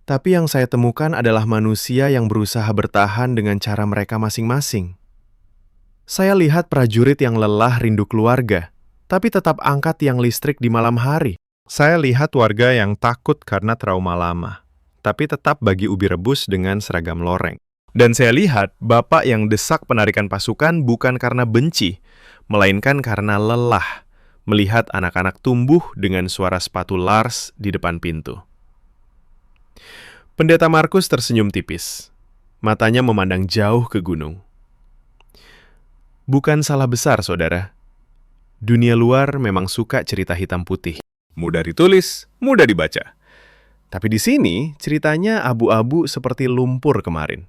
Tapi yang saya temukan adalah manusia yang berusaha bertahan dengan cara mereka masing-masing. Saya lihat prajurit yang lelah rindu keluarga, tapi tetap angkat tiang listrik di malam hari. Saya lihat warga yang takut karena trauma lama, tapi tetap bagi ubi rebus dengan seragam loreng. Dan saya lihat bapak yang desak penarikan pasukan bukan karena benci, melainkan karena lelah melihat anak-anak tumbuh dengan suara sepatu Lars di depan pintu." Pendeta Markus tersenyum tipis. Matanya memandang jauh ke gunung. "Bukan salah besar, saudara. Dunia luar memang suka cerita hitam putih. Mudah ditulis, mudah dibaca. Tapi di sini ceritanya abu-abu seperti lumpur kemarin.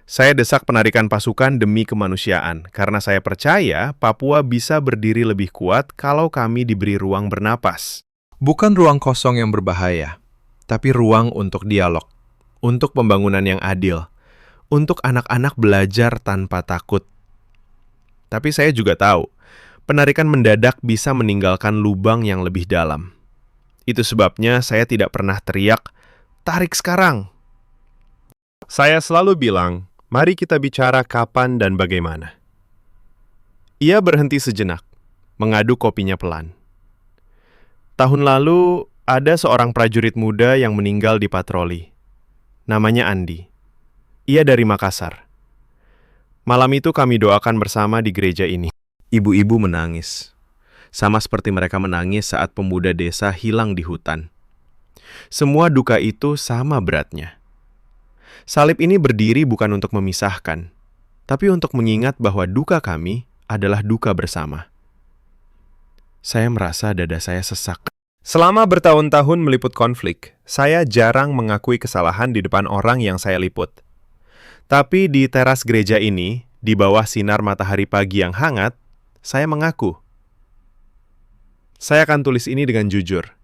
Saya desak penarikan pasukan demi kemanusiaan, karena saya percaya Papua bisa berdiri lebih kuat kalau kami diberi ruang bernapas. Bukan ruang kosong yang berbahaya, tapi ruang untuk dialog, untuk pembangunan yang adil, untuk anak-anak belajar tanpa takut. Tapi saya juga tahu, penarikan mendadak bisa meninggalkan lubang yang lebih dalam. Itu sebabnya saya tidak pernah teriak, "Tarik sekarang!" Saya selalu bilang, "Mari kita bicara kapan dan bagaimana." Ia berhenti sejenak, mengaduk kopinya pelan. "Tahun lalu, ada seorang prajurit muda yang meninggal di patroli. Namanya Andi. Ia dari Makassar. Malam itu kami doakan bersama di gereja ini." Ibu-ibu menangis, sama seperti mereka menangis saat pemuda desa hilang di hutan. Semua duka itu sama beratnya. Salib ini berdiri bukan untuk memisahkan, tapi untuk mengingat bahwa duka kami adalah duka bersama. Saya merasa dada saya sesak. Selama bertahun-tahun meliput konflik, saya jarang mengakui kesalahan di depan orang yang saya liput. Tapi di teras gereja ini, di bawah sinar matahari pagi yang hangat, saya mengaku. Saya akan tulis ini dengan jujur.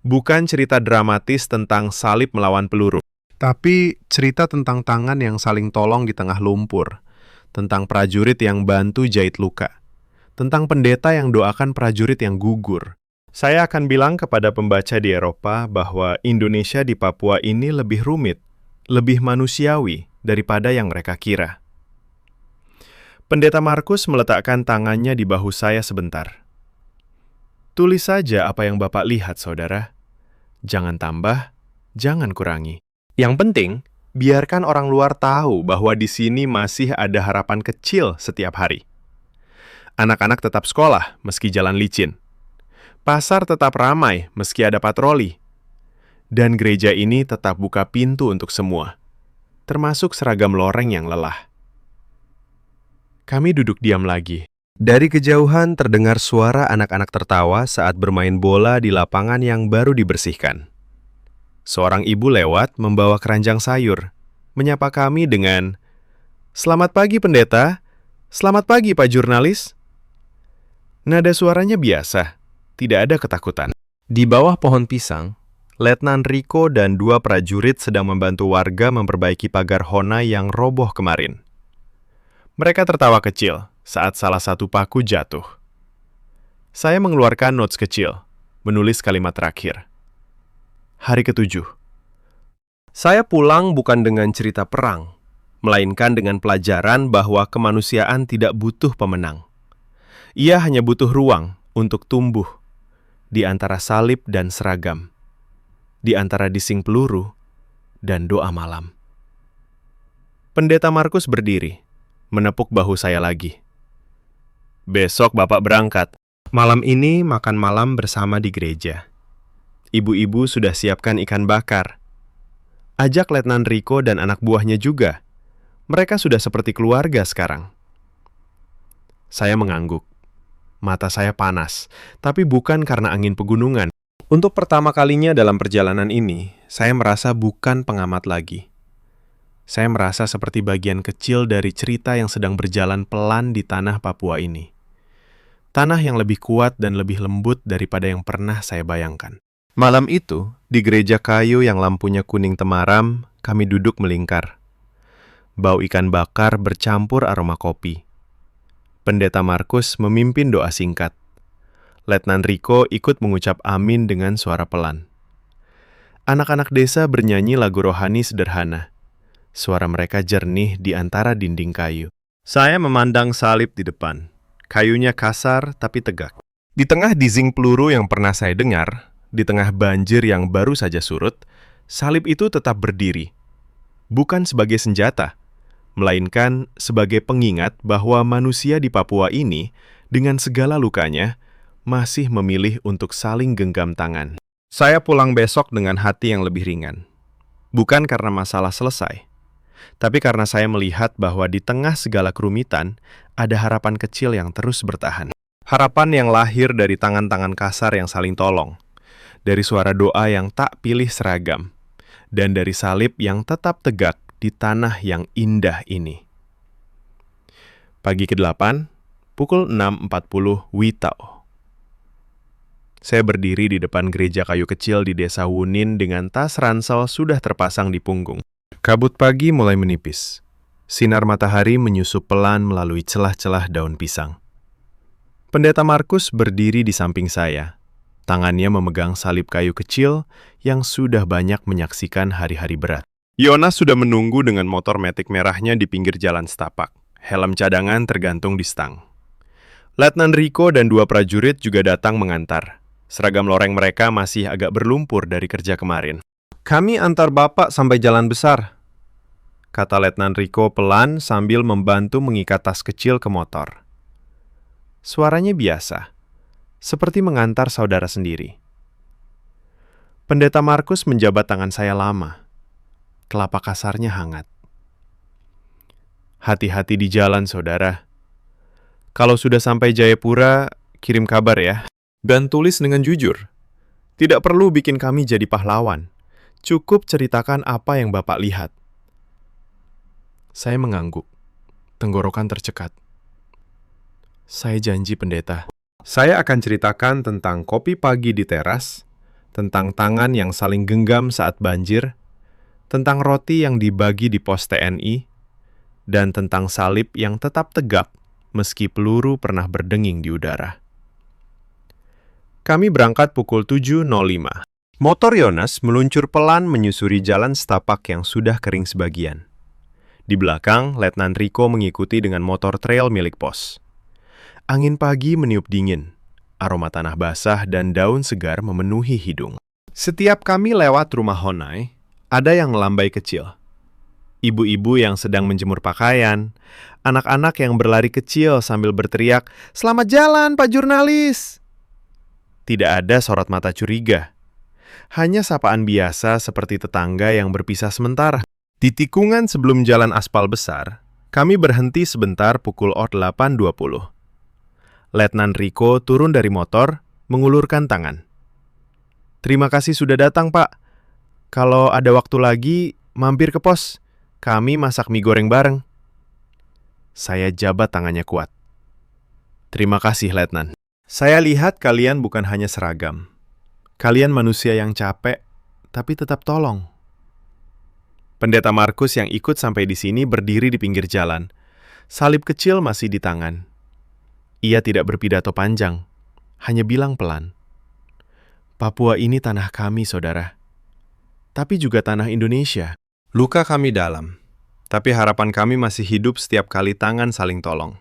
Bukan cerita dramatis tentang salib melawan peluru, tapi cerita tentang tangan yang saling tolong di tengah lumpur, tentang prajurit yang bantu jahit luka, tentang pendeta yang doakan prajurit yang gugur. Saya akan bilang kepada pembaca di Eropa bahwa Indonesia di Papua ini lebih rumit, lebih manusiawi daripada yang mereka kira. Pendeta Markus meletakkan tangannya di bahu saya sebentar. "Tulis saja apa yang Bapak lihat, saudara. Jangan tambah, jangan kurangi. Yang penting, biarkan orang luar tahu bahwa di sini masih ada harapan kecil setiap hari. Anak-anak tetap sekolah meski jalan licin. Pasar tetap ramai meski ada patroli. Dan gereja ini tetap buka pintu untuk semua, termasuk seragam loreng yang lelah." Kami duduk diam lagi. Dari kejauhan terdengar suara anak-anak tertawa saat bermain bola di lapangan yang baru dibersihkan. Seorang ibu lewat membawa keranjang sayur, menyapa kami dengan, "Selamat pagi, pendeta. Selamat pagi, Pak Jurnalis." Nada suaranya biasa, tidak ada ketakutan. Di bawah pohon pisang, Letnan Riko dan 2 prajurit sedang membantu warga memperbaiki pagar Honai yang roboh kemarin. Mereka tertawa kecil saat salah satu paku jatuh. Saya mengeluarkan notes kecil, menulis kalimat terakhir. Hari ketujuh. Saya pulang bukan dengan cerita perang, melainkan dengan pelajaran bahwa kemanusiaan tidak butuh pemenang. Ia hanya butuh ruang untuk tumbuh di antara salib dan seragam, di antara dising peluru dan doa malam. Pendeta Markus berdiri, menepuk bahu saya lagi. Besok Bapak berangkat. Malam ini makan malam bersama di gereja. Ibu-ibu sudah siapkan ikan bakar. Ajak Letnan Rico dan anak buahnya juga. Mereka sudah seperti keluarga sekarang. Saya mengangguk. Mata saya panas, tapi bukan karena angin pegunungan. Untuk pertama kalinya dalam perjalanan ini, saya merasa bukan pengamat lagi. Saya merasa seperti bagian kecil dari cerita yang sedang berjalan pelan di tanah Papua ini. Tanah yang lebih kuat dan lebih lembut daripada yang pernah saya bayangkan. Malam itu, di gereja kayu yang lampunya kuning temaram, kami duduk melingkar. Bau ikan bakar bercampur aroma kopi. Pendeta Markus memimpin doa singkat. Letnan Rico ikut mengucap amin dengan suara pelan. Anak-anak desa bernyanyi lagu rohani sederhana. Suara mereka jernih di antara dinding kayu. Saya memandang salib di depan. Kayunya kasar tapi tegak. Di tengah dising peluru yang pernah saya dengar, di tengah banjir yang baru saja surut, salib itu tetap berdiri. Bukan sebagai senjata, melainkan sebagai pengingat bahwa manusia di Papua ini, dengan segala lukanya, masih memilih untuk saling genggam tangan. Saya pulang besok dengan hati yang lebih ringan. Bukan karena masalah selesai, tapi karena saya melihat bahwa di tengah segala kerumitan, ada harapan kecil yang terus bertahan. Harapan yang lahir dari tangan-tangan kasar yang saling tolong, dari suara doa yang tak pilih seragam, dan dari salib yang tetap tegak di tanah yang indah ini. Pagi ke-8, pukul 6.40 Witao. Saya berdiri di depan gereja kayu kecil di desa Wunin dengan tas ransel sudah terpasang di punggung. Kabut pagi mulai menipis. Sinar matahari menyusup pelan melalui celah-celah daun pisang. Pendeta Markus berdiri di samping saya. Tangannya memegang salib kayu kecil yang sudah banyak menyaksikan hari-hari berat. Yonas sudah menunggu dengan motor metik merahnya di pinggir jalan setapak. Helm cadangan tergantung di stang. Letnan Rico dan 2 prajurit juga datang mengantar. Seragam loreng mereka masih agak berlumpur dari kerja kemarin. Kami antar Bapak sampai jalan besar, kata Letnan Rico pelan sambil membantu mengikat tas kecil ke motor. Suaranya biasa, seperti mengantar saudara sendiri. Pendeta Markus menjabat tangan saya lama. Telapak kasarnya hangat. Hati-hati di jalan, saudara. Kalau sudah sampai Jayapura, kirim kabar ya. Dan tulis dengan jujur. Tidak perlu bikin kami jadi pahlawan. Cukup ceritakan apa yang Bapak lihat. Saya mengangguk. Tenggorokan tercekat. Saya janji, pendeta. Saya akan ceritakan tentang kopi pagi di teras, tentang tangan yang saling genggam saat banjir, tentang roti yang dibagi di pos TNI, dan tentang salib yang tetap tegap meski peluru pernah berdenging di udara. Kami berangkat pukul 7.05. Motor Yonas meluncur pelan menyusuri jalan setapak yang sudah kering sebagian. Di belakang, Letnan Rico mengikuti dengan motor trail milik pos. Angin pagi meniup dingin, aroma tanah basah dan daun segar memenuhi hidung. Setiap kami lewat rumah Honai, ada yang melambai kecil. Ibu-ibu yang sedang menjemur pakaian, anak-anak yang berlari kecil sambil berteriak, "Selamat jalan, Pak Jurnalis!" Tidak ada sorot mata curiga. Hanya sapaan biasa seperti tetangga yang berpisah sementara. Di tikungan sebelum jalan aspal besar, kami berhenti sebentar pukul 8.20. Letnan Rico turun dari motor, mengulurkan tangan. "Terima kasih sudah datang, Pak. Kalau ada waktu lagi, mampir ke pos. Kami masak mie goreng bareng." Saya jabat tangannya kuat. "Terima kasih, Letnan. Saya lihat kalian bukan hanya seragam. Kalian manusia yang capek, tapi tetap tolong." Pendeta Markus yang ikut sampai di sini berdiri di pinggir jalan. Salib kecil masih di tangan. Ia tidak berpidato panjang, hanya bilang pelan, "Papua ini tanah kami, saudara. tapi juga tanah Indonesia. Luka kami dalam, tapi harapan kami masih hidup setiap kali tangan saling tolong.